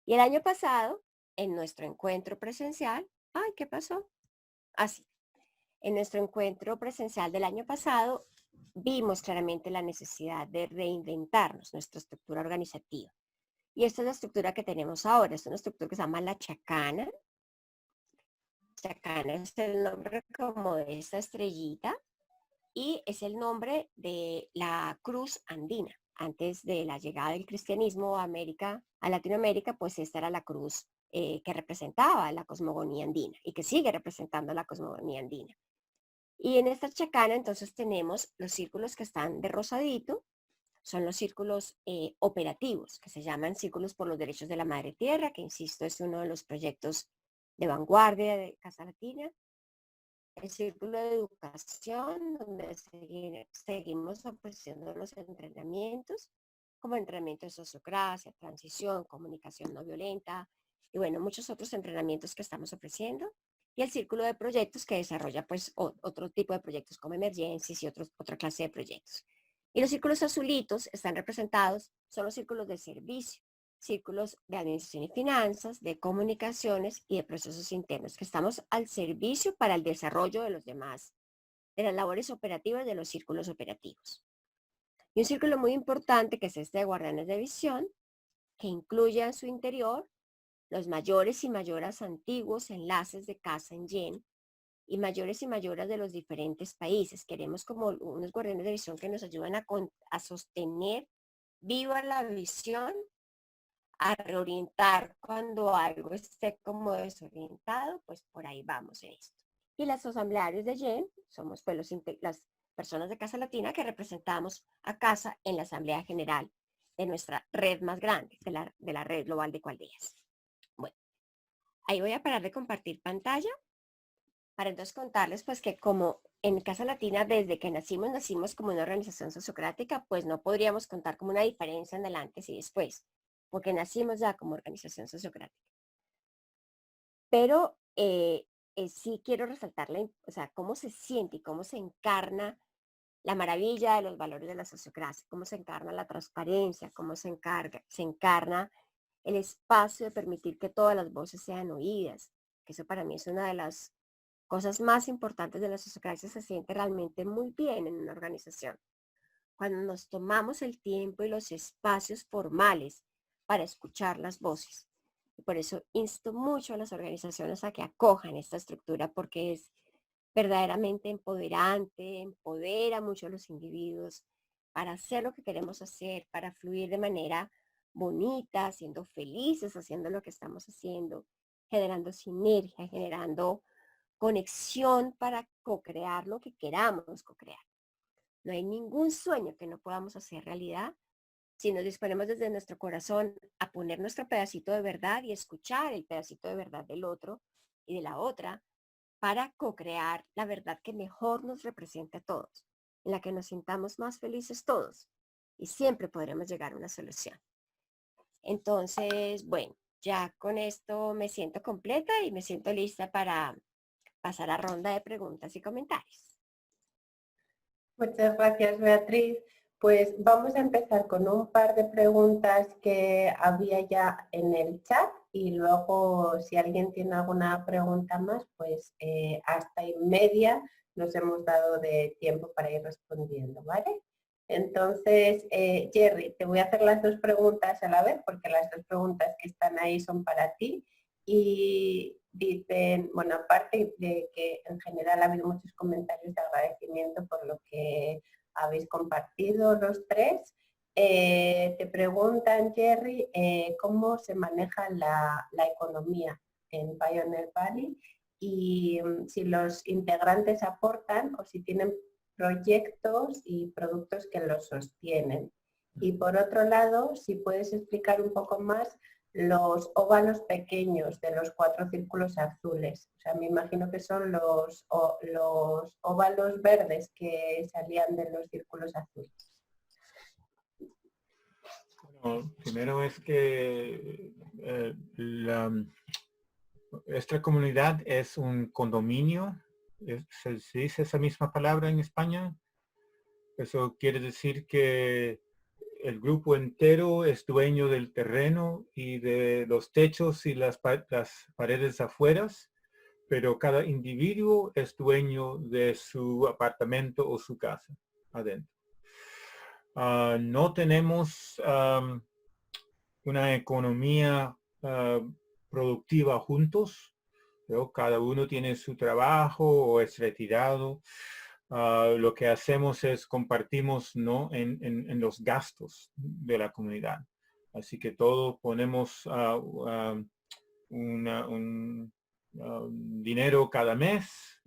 Y el año pasado, en nuestro encuentro presencial, ay, ¿qué pasó? Así, en nuestro encuentro presencial del año pasado, vimos claramente la necesidad de reinventarnos nuestra estructura organizativa. Y esta es la estructura que tenemos ahora, es una estructura que se llama la chacana. Chacana es el nombre como de esta estrellita y es el nombre de la cruz andina. Antes de la llegada del cristianismo a Latinoamérica, pues esta era la cruz que representaba la cosmogonía andina y que sigue representando la cosmogonía andina. Y en esta chacana entonces tenemos los círculos que están de rosadito, son los círculos operativos, que se llaman Círculos por los Derechos de la Madre Tierra, que insisto es uno de los proyectos de vanguardia de Casa Latina. El círculo de educación, donde seguimos ofreciendo los entrenamientos, como entrenamiento de sociocracia, transición, comunicación no violenta, y bueno, muchos otros entrenamientos que estamos ofreciendo. Y el círculo de proyectos que desarrolla pues otro tipo de proyectos como emergencias y otra clase de proyectos. Y los círculos azulitos están representados, son los círculos de servicio, círculos de administración y finanzas, de comunicaciones y de procesos internos, que estamos al servicio para el desarrollo de los demás, de las labores operativas de los círculos operativos. Y un círculo muy importante que es este de guardianes de visión, que incluye en su interior los mayores y mayoras antiguos enlaces de casa en YEN y mayores de los diferentes países. Queremos como unos guardianes de visión que nos ayuden a sostener viva la visión, a reorientar cuando algo esté como desorientado, pues por ahí vamos en esto. Y las asamblearios de YEN somos pues las personas de Casa Latina que representamos a Casa en la Asamblea General de nuestra red más grande, de la red global de Coaldeas. Bueno, ahí voy a parar de compartir pantalla para entonces contarles pues que como en Casa Latina desde que nacimos como una organización sociocrática, pues no podríamos contar como una diferencia en el antes y después, porque nacimos ya como organización sociocrática. Pero sí quiero resaltarle, o sea, cómo se siente y cómo se encarna la maravilla de los valores de la sociocracia, cómo se encarna la transparencia, cómo se encarna el espacio de permitir que todas las voces sean oídas, que eso para mí es una de las cosas más importantes de la sociocracia. Se siente realmente muy bien en una organización. Cuando nos tomamos el tiempo y los espacios formales para escuchar las voces. Y por eso insto mucho a las organizaciones a que acojan esta estructura porque es verdaderamente empoderante, empodera mucho a los individuos para hacer lo que queremos hacer, para fluir de manera bonita, siendo felices haciendo lo que estamos haciendo, generando sinergia, generando conexión para co-crear lo que queramos co-crear. No hay ningún sueño que no podamos hacer realidad si nos disponemos desde nuestro corazón a poner nuestro pedacito de verdad y escuchar el pedacito de verdad del otro y de la otra para co-crear la verdad que mejor nos represente a todos, en la que nos sintamos más felices todos y siempre podremos llegar a una solución. Entonces, bueno, ya con esto me siento completa y me siento lista para pasar a ronda de preguntas y comentarios. Muchas gracias, Beatriz. Pues vamos a empezar con un par de preguntas que había ya en el chat y luego si alguien tiene alguna pregunta más, pues hasta y media nos hemos dado de tiempo para ir respondiendo, ¿vale? Entonces, Jerry, te voy a hacer las dos preguntas a la vez porque las dos preguntas que están ahí son para ti y dicen, bueno, aparte de que en general ha habido muchos comentarios de agradecimiento por lo que habéis compartido los tres, te preguntan, Jerry, cómo se maneja la economía en Pioneer Valley y si los integrantes aportan o si tienen proyectos y productos que los sostienen. Y por otro lado, si puedes explicar un poco más los óvalos pequeños de los 4 círculos azules. O sea, me imagino que son los óvalos verdes que salían de los círculos azules. Bueno, primero es que esta comunidad es un condominio. ¿Se dice esa misma palabra en España? Eso quiere decir que el grupo entero es dueño del terreno y de los techos y las paredes afueras, pero cada individuo es dueño de su apartamento o su casa adentro. No tenemos una economía productiva juntos, ¿no? Cada uno tiene su trabajo o es retirado. Lo que hacemos es compartimos, ¿no? en los gastos de la comunidad. Así que todos ponemos un dinero cada mes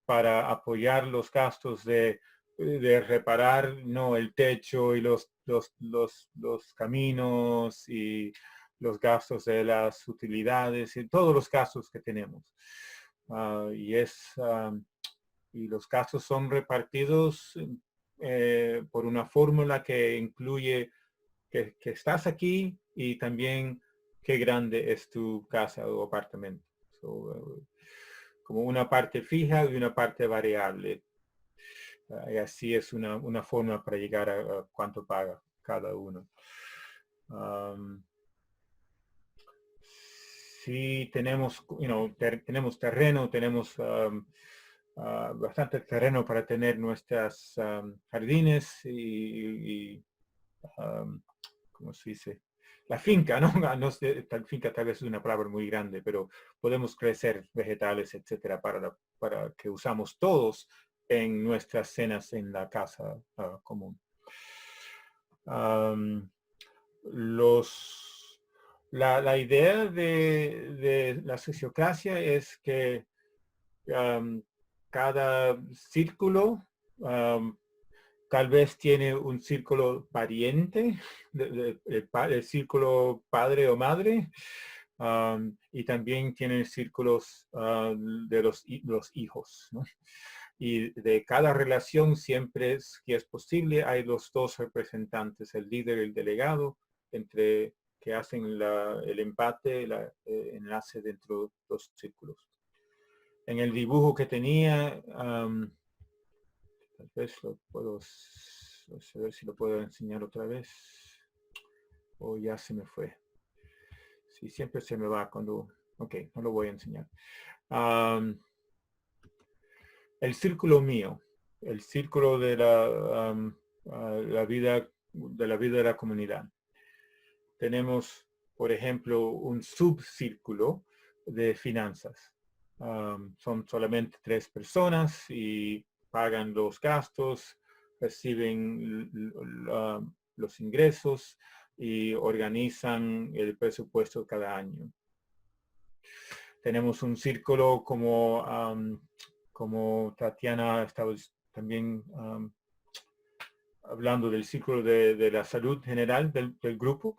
para apoyar los gastos de reparar, ¿no? el techo y los caminos y los gastos de las utilidades y todos los gastos que tenemos. Y los gastos son repartidos por una fórmula que incluye que estás aquí y también qué grande es tu casa o apartamento. Como una parte fija y una parte variable. Y así es una forma para llegar a cuánto paga cada uno. Sí, tenemos, tenemos terreno, tenemos bastante terreno para tener nuestras jardines y ¿cómo se dice? la finca, ¿no? No sé, finca tal vez es una palabra muy grande, pero podemos crecer vegetales, etcétera, para que usamos todos en nuestras cenas en la casa común. La idea de la sociocracia es que cada círculo tal vez tiene un círculo pariente, el círculo padre o madre, y también tiene círculos de los hijos, ¿no? Y de cada relación siempre, si es posible, hay los dos representantes, el líder y el delegado, que hacen el empate, el enlace dentro de los círculos. En el dibujo que tenía, tal vez lo puedo, a ver si lo puedo enseñar otra vez. O ya se me fue. Sí, siempre se me va cuando... Ok, no lo voy a enseñar. El círculo mío, el círculo de la vida de la comunidad. Tenemos, por ejemplo, un subcírculo de finanzas. Son solamente 3 personas y pagan los gastos, reciben los ingresos y organizan el presupuesto cada año. Tenemos un círculo como Tatiana estaba también hablando del círculo de la salud general del grupo,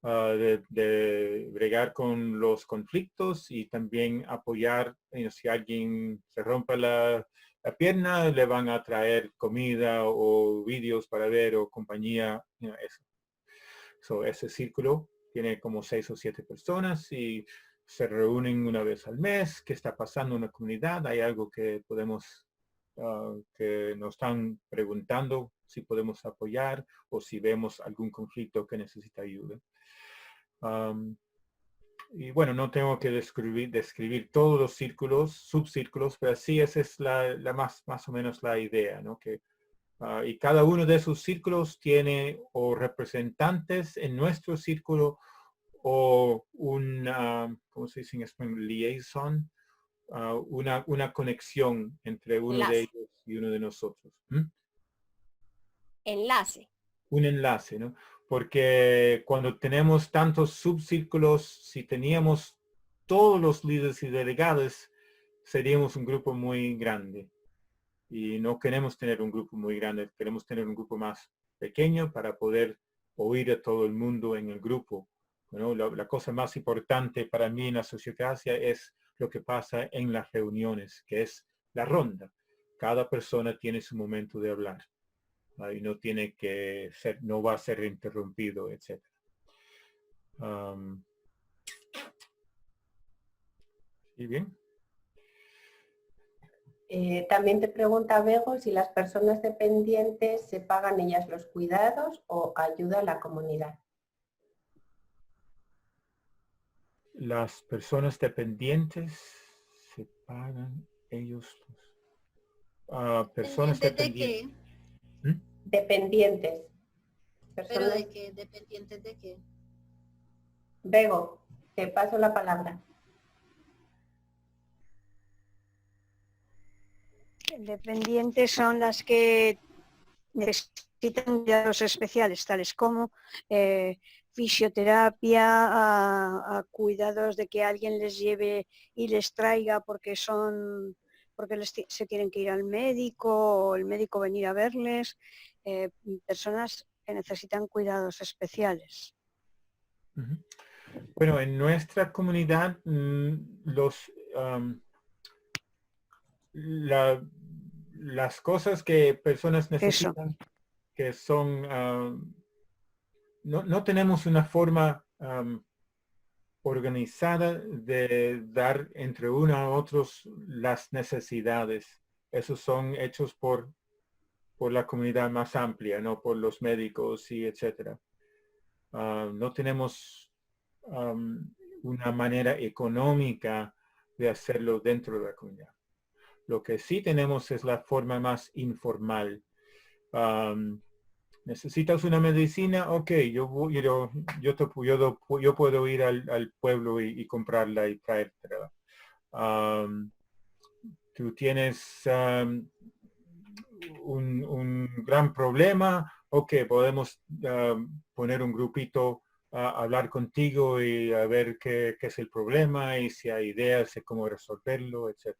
de bregar con los conflictos y también apoyar, si alguien se rompe la pierna, le van a traer comida o vídeos para ver o compañía, eso. Ese círculo tiene como 6 o 7 personas y se reúnen una vez al mes. ¿Qué está pasando en la comunidad? Hay algo que podemos, que nos están preguntando si podemos apoyar o si vemos algún conflicto que necesita ayuda. Y bueno, no tengo que describir todos los círculos, subcírculos, pero sí esa es más o menos la idea, ¿no? Y cada uno de esos círculos tiene o representantes en nuestro círculo o ¿cómo se dice en español? Liaison, una conexión entre uno Enlace. de ellos y uno de nosotros. Enlace. Un enlace, ¿no? Porque cuando tenemos tantos subcírculos, si teníamos todos los líderes y delegados, seríamos un grupo muy grande. Y no queremos tener un grupo muy grande, queremos tener un grupo más pequeño para poder oír a todo el mundo en el grupo. Bueno, la cosa más importante para mí en la sociocracia es lo que pasa en las reuniones, que es la ronda. Cada persona tiene su momento de hablar. Y no tiene que ser, no va a ser interrumpido, etc. ¿Y bien? También te pregunta Bego si las personas dependientes se pagan ellas los cuidados o ayuda a la comunidad. Las personas dependientes se pagan ellos los... personas ¿Dependientes dependientes. de qué? Dependientes. ¿Pero Personas... de qué? ¿Dependientes de qué? Bego, te paso la palabra. Dependientes son las que necesitan cuidados especiales, tales como fisioterapia, a cuidados de que alguien les lleve y les traiga porque se tienen que ir al médico o el médico venir a verles, personas que necesitan cuidados especiales. Bueno, en nuestra comunidad las cosas que personas necesitan, que son, no tenemos una forma organizada de dar entre uno a otros las necesidades. Esos son hechos por la comunidad más amplia, no por los médicos y etcétera. No tenemos una manera económica de hacerlo dentro de la comunidad. Lo que sí tenemos es la forma más informal. ¿Necesitas una medicina? Ok, yo puedo ir al pueblo y comprarla y traértela. Tú tienes un gran problema, ok, podemos poner un grupito a hablar contigo y a ver qué es el problema y si hay ideas de cómo resolverlo, etc.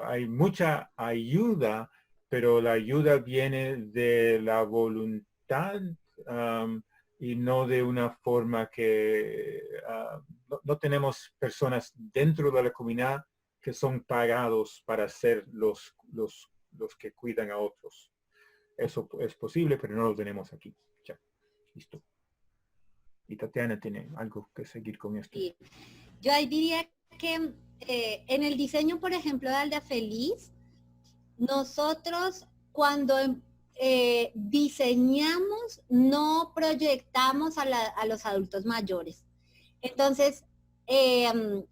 Hay mucha ayuda, pero la ayuda viene de la voluntad y no de una forma que no tenemos personas dentro de la comunidad que son pagados para ser los que cuidan a otros. Eso es posible, pero no lo tenemos aquí. Ya, listo. Y Tatiana tiene algo que seguir con esto. Sí. Yo ahí diría que en el diseño, por ejemplo, de Aldea Feliz, nosotros cuando diseñamos no proyectamos a los adultos mayores. Entonces, el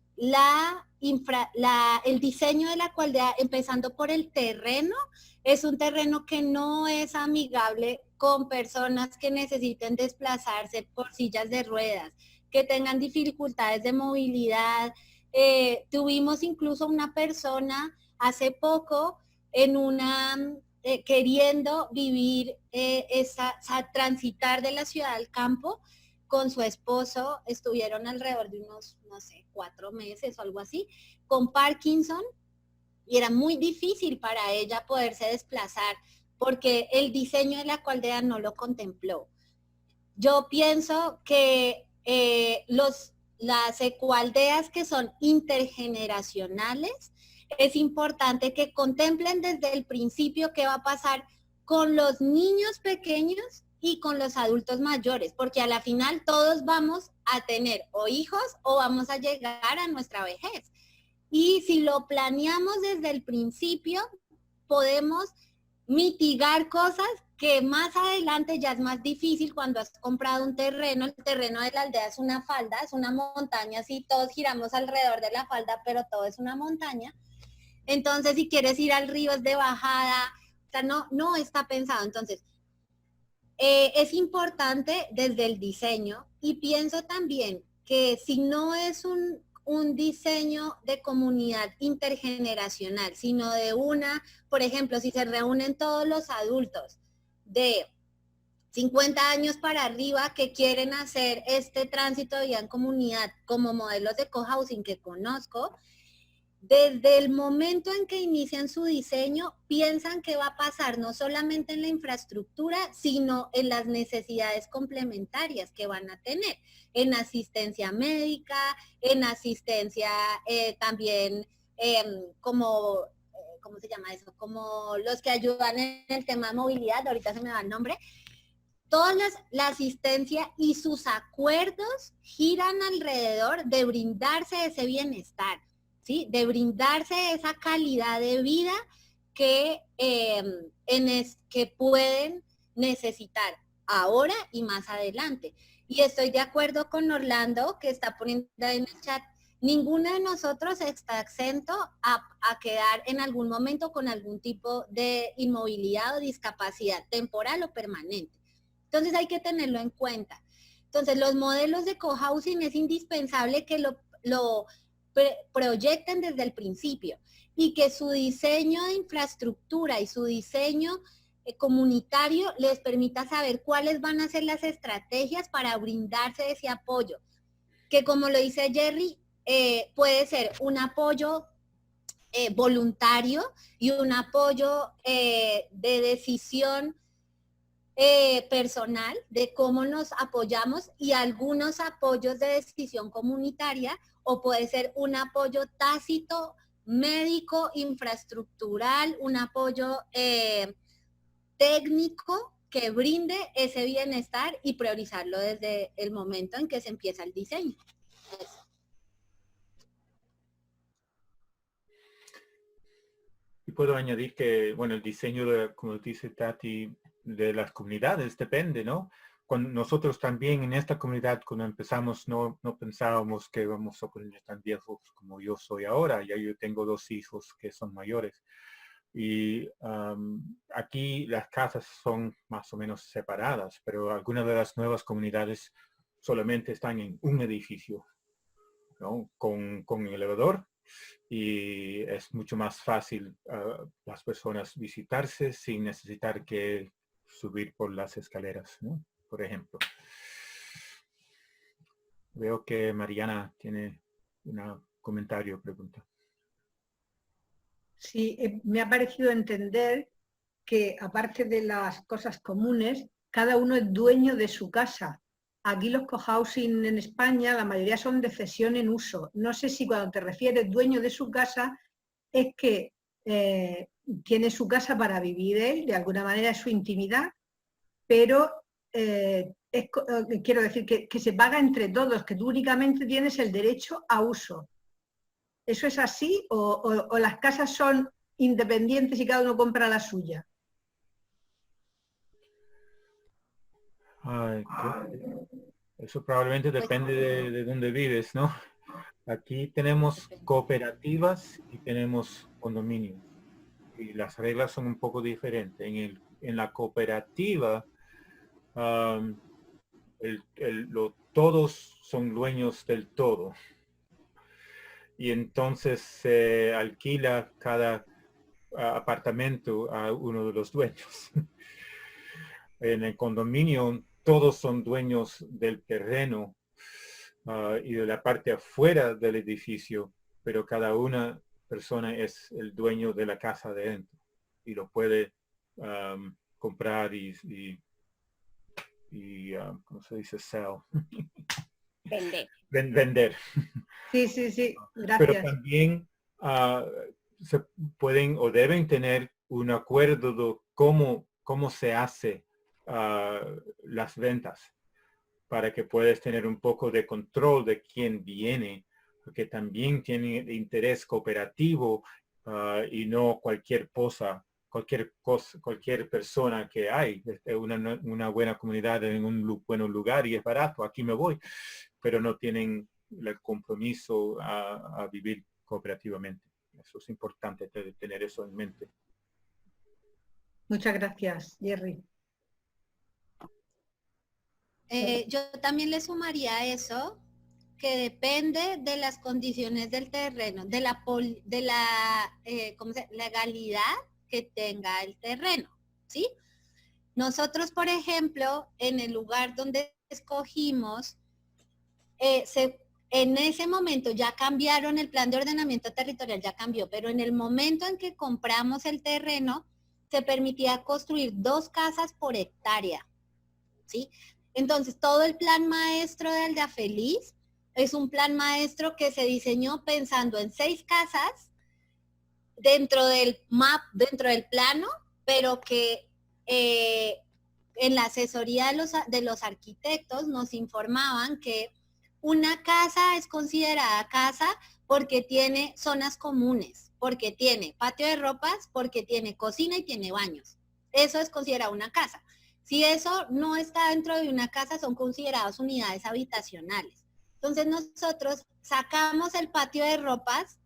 diseño de la aldea, empezando por el terreno, es un terreno que no es amigable con personas que necesiten desplazarse por sillas de ruedas, que tengan dificultades de movilidad. Tuvimos incluso una persona hace poco en queriendo vivir, transitar de la ciudad al campo con su esposo, estuvieron alrededor de unos, no sé, 4 meses o algo así, con Parkinson, y era muy difícil para ella poderse desplazar porque el diseño de la aldea no lo contempló. Yo pienso que las ecoaldeas que son intergeneracionales, es importante que contemplen desde el principio qué va a pasar con los niños pequeños y con los adultos mayores, porque a la final todos vamos a tener o hijos o vamos a llegar a nuestra vejez. Y si lo planeamos desde el principio, podemos mitigar cosas que más adelante ya es más difícil cuando has comprado un terreno. El terreno de la aldea es una falda, es una montaña, así todos giramos alrededor de la falda, pero todo es una montaña. Entonces, si quieres ir al río es de bajada, o sea, no está pensado. Entonces, es importante desde el diseño, y pienso también que si no es un diseño de comunidad intergeneracional, sino de por ejemplo, si se reúnen todos los adultos de 50 años para arriba que quieren hacer este tránsito de vida en comunidad como modelos de cohousing que conozco, desde el momento en que inician su diseño, piensan que va a pasar no solamente en la infraestructura, sino en las necesidades complementarias que van a tener, en asistencia médica, en asistencia también ¿cómo se llama eso? Como los que ayudan en el tema de movilidad, ahorita se me va el nombre. Toda la asistencia y sus acuerdos giran alrededor de brindarse ese bienestar, ¿sí? De brindarse esa calidad de vida que pueden necesitar ahora y más adelante. Y estoy de acuerdo con Orlando, que está poniendo en el chat, ninguno de nosotros está exento a quedar en algún momento con algún tipo de inmovilidad o discapacidad temporal o permanente. Entonces hay que tenerlo en cuenta. Entonces los modelos de cohousing es indispensable que lo proyecten desde el principio y que su diseño de infraestructura y su diseño comunitario les permita saber cuáles van a ser las estrategias para brindarse ese apoyo. Que como lo dice Jerry, puede ser un apoyo voluntario y un apoyo de decisión personal de cómo nos apoyamos, y algunos apoyos de decisión comunitaria, o puede ser un apoyo tácito, médico, infraestructural, un apoyo técnico que brinde ese bienestar y priorizarlo desde el momento en que se empieza el diseño. Eso. Y puedo añadir que, bueno, el diseño, como dice Tati, de las comunidades depende, ¿no? Cuando nosotros también en esta comunidad, cuando empezamos, no pensábamos que íbamos a poner tan viejos como yo soy ahora. Ya yo tengo 2 hijos que son mayores. Y aquí las casas son más o menos separadas, pero algunas de las nuevas comunidades solamente están en un edificio, ¿no? Con elevador, y es mucho más fácil las personas visitarse sin necesitar que subir por las escaleras, ¿no? Por ejemplo. Veo que Mariana tiene un comentario o pregunta. Sí, me ha parecido entender que aparte de las cosas comunes, cada uno es dueño de su casa. Aquí los cohousing en España, la mayoría son de cesión en uso. No sé si cuando te refieres dueño de su casa es que tiene su casa para vivir él, de alguna manera es su intimidad, pero quiero decir que se paga entre todos, que tú únicamente tienes el derecho a uso. ¿Eso es así o las casas son independientes y cada uno compra la suya? Eso probablemente depende de dónde vives, ¿no? Aquí tenemos cooperativas y tenemos condominios. Y las reglas son un poco diferentes. En la cooperativa, todos son dueños del todo. Y entonces se alquila cada apartamento a uno de los dueños. En el condominio, todos son dueños del terreno y de la parte afuera del edificio, pero cada una persona es el dueño de la casa de dentro y lo puede comprar y ¿cómo se dice? Sell. Vender. Vender. Sí, gracias. Pero también se pueden o deben tener un acuerdo de cómo se hace las ventas, para que puedas tener un poco de control de quién viene, porque también tiene interés cooperativo y no cualquier persona que hay. Una buena comunidad en un buen lugar y es barato, aquí me voy, pero no tienen el compromiso a vivir cooperativamente. Eso es importante tener eso en mente. Muchas gracias, Jerry. Yo también le sumaría a eso que depende de las condiciones del terreno, de la legalidad que tenga el terreno, ¿sí? Nosotros, por ejemplo, en el lugar donde escogimos, en ese momento ya cambiaron el plan de ordenamiento territorial, ya cambió, pero en el momento en que compramos el terreno, se permitía construir 2 casas por hectárea, ¿sí? Entonces, todo el plan maestro de Aldea Feliz es un plan maestro que se diseñó pensando en 6 casas dentro del plano, pero que en la asesoría de los arquitectos nos informaban que una casa es considerada casa porque tiene zonas comunes, porque tiene patio de ropas, porque tiene cocina y tiene baños. Eso es considerado una casa. Si eso no está dentro de una casa, son consideradas unidades habitacionales. Entonces nosotros sacamos el patio de ropas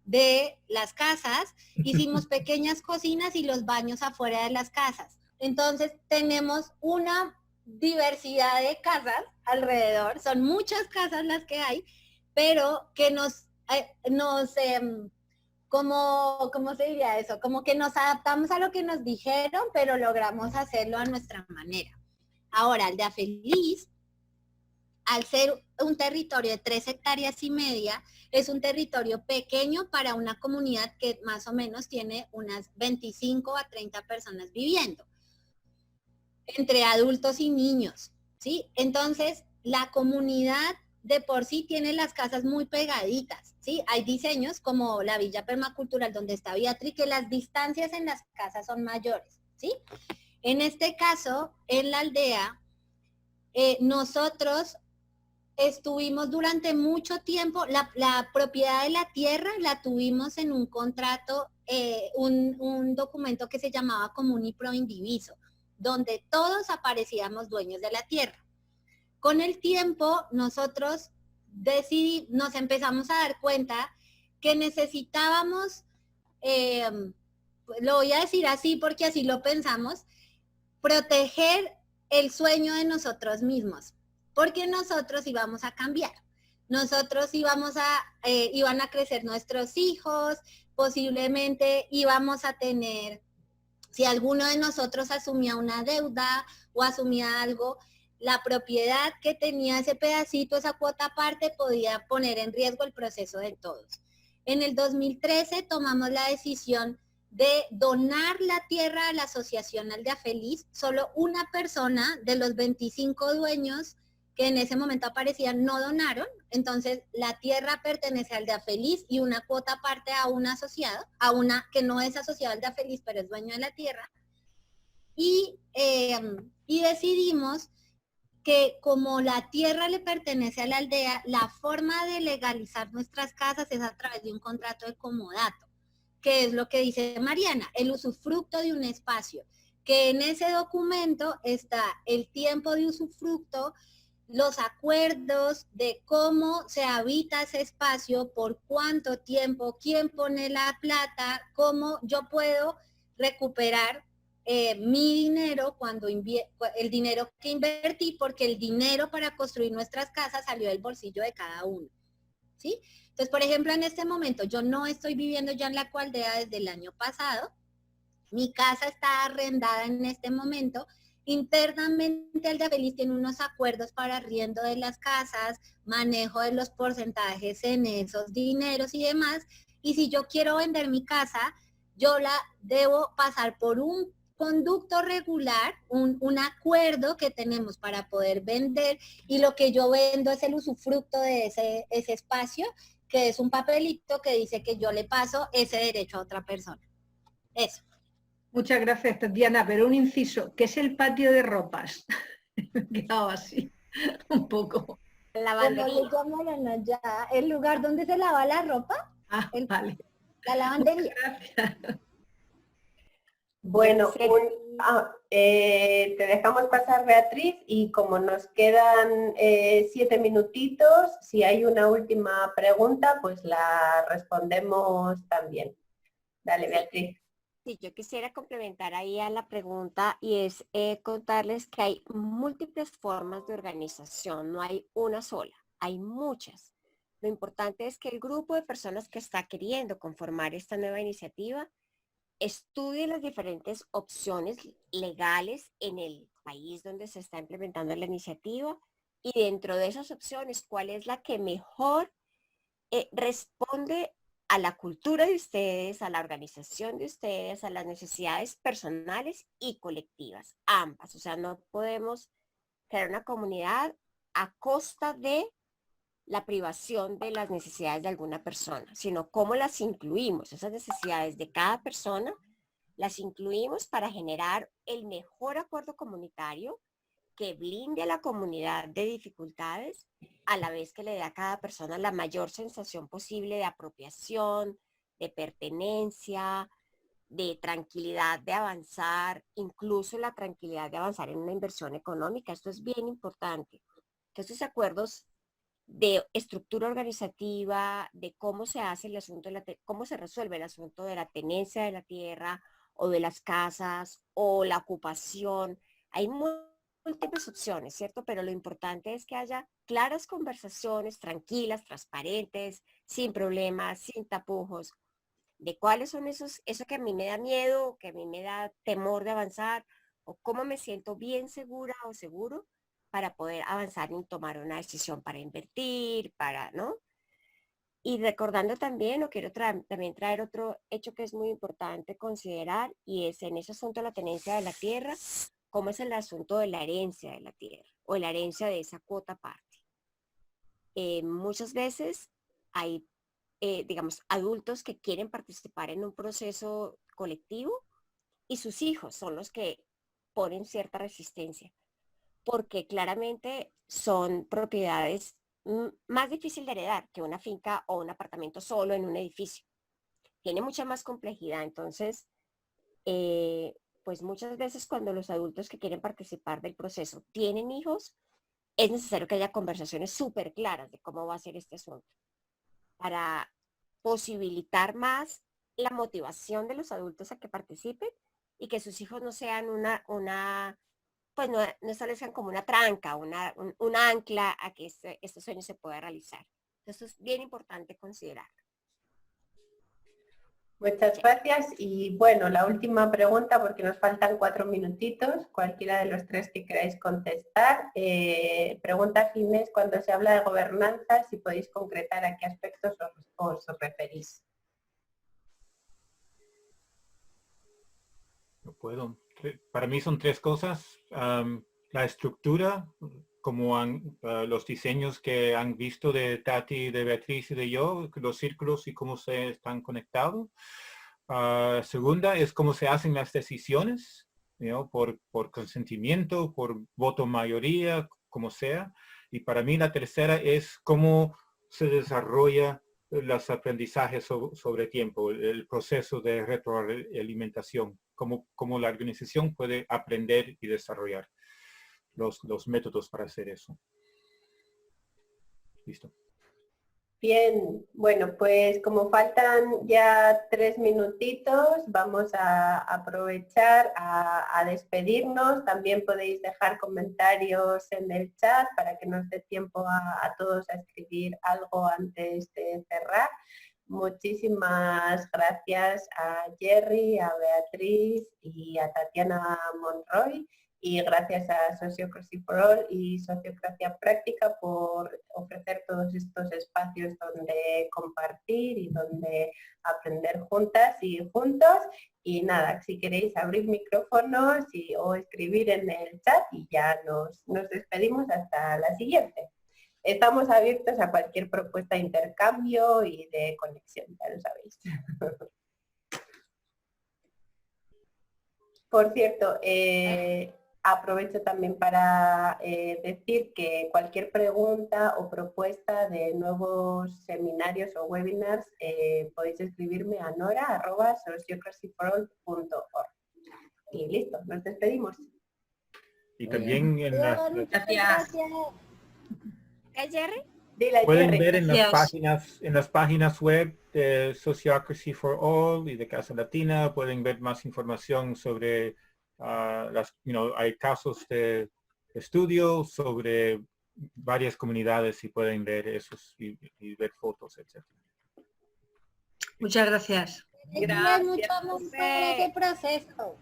de las casas, hicimos pequeñas cocinas y los baños afuera de las casas. Entonces tenemos una diversidad de casas alrededor, son muchas casas las que hay, pero que ¿cómo se diría eso? Como que nos adaptamos a lo que nos dijeron, pero logramos hacerlo a nuestra manera. Ahora, Aldea Feliz, al ser un territorio de 3,5 hectáreas, es un territorio pequeño para una comunidad que más o menos tiene unas 25 a 30 personas viviendo, entre adultos y niños, ¿sí? Entonces, la comunidad de por sí tiene las casas muy pegaditas, ¿sí? Hay diseños como la Villa Permacultural donde está Beatriz, que las distancias en las casas son mayores, ¿sí? En este caso, en la aldea, nosotros estuvimos durante mucho tiempo, la propiedad de la tierra la tuvimos en un contrato, un documento que se llamaba común y proindiviso, donde todos aparecíamos dueños de la tierra. Con el tiempo, nosotros nos empezamos a dar cuenta que necesitábamos lo voy a decir así porque así lo pensamos, proteger el sueño de nosotros mismos, porque nosotros íbamos a cambiar. Nosotros iban a crecer nuestros hijos, posiblemente íbamos a tener, si alguno de nosotros asumía una deuda o asumía algo, la propiedad que tenía ese pedacito, esa cuota aparte, podía poner en riesgo el proceso de todos. En el 2013 tomamos la decisión de donar la tierra a la Asociación Aldea Feliz. Solo una persona de los 25 dueños que en ese momento aparecían no donaron. Entonces la tierra pertenece a Aldea Feliz y una cuota aparte a un asociado, a una que no es asociado a Aldea Feliz, pero es dueño de la tierra. Y decidimos que como la tierra le pertenece a la aldea, la forma de legalizar nuestras casas es a través de un contrato de comodato, que es lo que dice Mariana, el usufructo de un espacio, que en ese documento está el tiempo de usufructo, los acuerdos de cómo se habita ese espacio, por cuánto tiempo, quién pone la plata, cómo yo puedo recuperar mi dinero el dinero que invertí, porque el dinero para construir nuestras casas salió del bolsillo de cada uno, ¿sí? Entonces, por ejemplo, en este momento yo no estoy viviendo ya en la Coaldea desde el año pasado, mi casa está arrendada en este momento. Internamente Aldea Feliz tiene unos acuerdos para arriendo de las casas, manejo de los porcentajes en esos dineros y demás, y si yo quiero vender mi casa, yo la debo pasar por un conducto regular, un acuerdo que tenemos para poder vender, y lo que yo vendo es el usufructo de ese espacio, que es un papelito que dice que yo le paso ese derecho a otra persona. Eso. Muchas gracias, Tatiana, pero un inciso, ¿qué es el patio de ropas? Me he quedado así, un poco. Lavandería. No, ya, el lugar donde se lava la ropa. Vale. La lavandería. Gracias. Bueno, te dejamos pasar, Beatriz, y como nos quedan 7 minutitos, si hay una última pregunta, pues la respondemos también. Dale, Beatriz. Sí, yo quisiera complementar ahí a la pregunta y es contarles que hay múltiples formas de organización, no hay una sola, hay muchas. Lo importante es que el grupo de personas que está queriendo conformar esta nueva iniciativa estudie las diferentes opciones legales en el país donde se está implementando la iniciativa y dentro de esas opciones, cuál es la que mejor responde a la cultura de ustedes, a la organización de ustedes, a las necesidades personales y colectivas, ambas. O sea, no podemos crear una comunidad a costa de la privación de las necesidades de alguna persona, sino cómo las incluimos, esas necesidades de cada persona, las incluimos para generar el mejor acuerdo comunitario que blinde a la comunidad de dificultades, a la vez que le dé a cada persona la mayor sensación posible de apropiación, de pertenencia, de tranquilidad de avanzar, incluso la tranquilidad de avanzar en una inversión económica. Esto es bien importante, que estos acuerdos de estructura organizativa, de cómo se hace el asunto, cómo se resuelve el asunto de la tenencia de la tierra o de las casas o la ocupación. Hay múltiples opciones, ¿cierto? Pero lo importante es que haya claras conversaciones, tranquilas, transparentes, sin problemas, sin tapujos, de cuáles son eso que a mí me da miedo, que a mí me da temor de avanzar, o cómo me siento bien segura o seguro para poder avanzar y tomar una decisión para invertir, ¿no? Y recordando también, o quiero también traer otro hecho que es muy importante considerar, y es en ese asunto de la tenencia de la tierra, cómo es el asunto de la herencia de la tierra, o la herencia de esa cuota parte. Muchas veces hay, digamos, adultos que quieren participar en un proceso colectivo, y sus hijos son los que ponen cierta resistencia, porque claramente son propiedades más difícil de heredar que una finca o un apartamento solo en un edificio. Tiene mucha más complejidad. Entonces, pues muchas veces cuando los adultos que quieren participar del proceso tienen hijos, es necesario que haya conversaciones súper claras de cómo va a ser este asunto para posibilitar más la motivación de los adultos a que participen y que sus hijos no sean pues no establezcan como una tranca, un ancla a que este sueño se pueda realizar. Eso es bien importante considerar. Muchas gracias. Y bueno, la última pregunta, porque nos faltan 4 minutitos, cualquiera de los 3 que queráis contestar. Pregunta Ginés, cuando se habla de gobernanza, si podéis concretar a qué aspectos os referís. No puedo. Para mí son 3 cosas. La estructura, como los diseños que han visto de Tati, de Beatriz y de yo, los círculos y cómo se están conectados. Segunda es cómo se hacen las decisiones, por consentimiento, por voto mayoría, como sea. Y para mí la tercera es cómo se desarrolla los aprendizajes sobre tiempo, el proceso de retroalimentación, cómo la organización puede aprender y desarrollar los métodos para hacer eso. Listo. Bien, bueno, pues como faltan ya 3 minutitos, vamos a aprovechar a despedirnos. También podéis dejar comentarios en el chat para que nos dé tiempo a todos a escribir algo antes de cerrar. Muchísimas gracias a Jerry, a Beatriz y a Tatiana Monroy. Y gracias a Sociocracy for All y Sociocracia Práctica por ofrecer todos estos espacios donde compartir y donde aprender juntas y juntos. Y nada, si queréis abrir micrófonos o escribir en el chat y ya nos despedimos hasta la siguiente. Estamos abiertos a cualquier propuesta de intercambio y de conexión, ya lo sabéis. Por cierto, aprovecho también para decir que cualquier pregunta o propuesta de nuevos seminarios o webinars podéis escribirme a nora@sociocracyforall.org. Y listo, nos despedimos. Y también en Gracias. ¿Qué, Jerry? Dile, pueden Jerry. ver en las páginas web de Sociocracy for All y de Casa Latina, pueden ver más información sobre hay casos de estudio sobre varias comunidades y pueden ver esos y ver fotos, etc. Muchas gracias. Gracias. Mucho amor por ese proceso.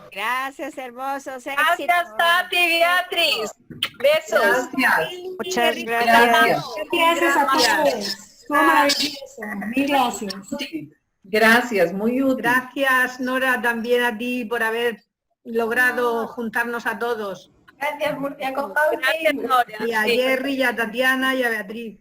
Gracias, hermosos. Gracias, Tati, Beatriz. Besos. Muchas gracias. Gracias a todos. Fue maravilloso. Mil gracias. Gracias, muy útil. Gracias, Nora, también a ti por haber logrado juntarnos a todos. Gracias, Murcia Cohousing. Gracias, Nora. Y a Jerry, y a Tatiana, y a Beatriz.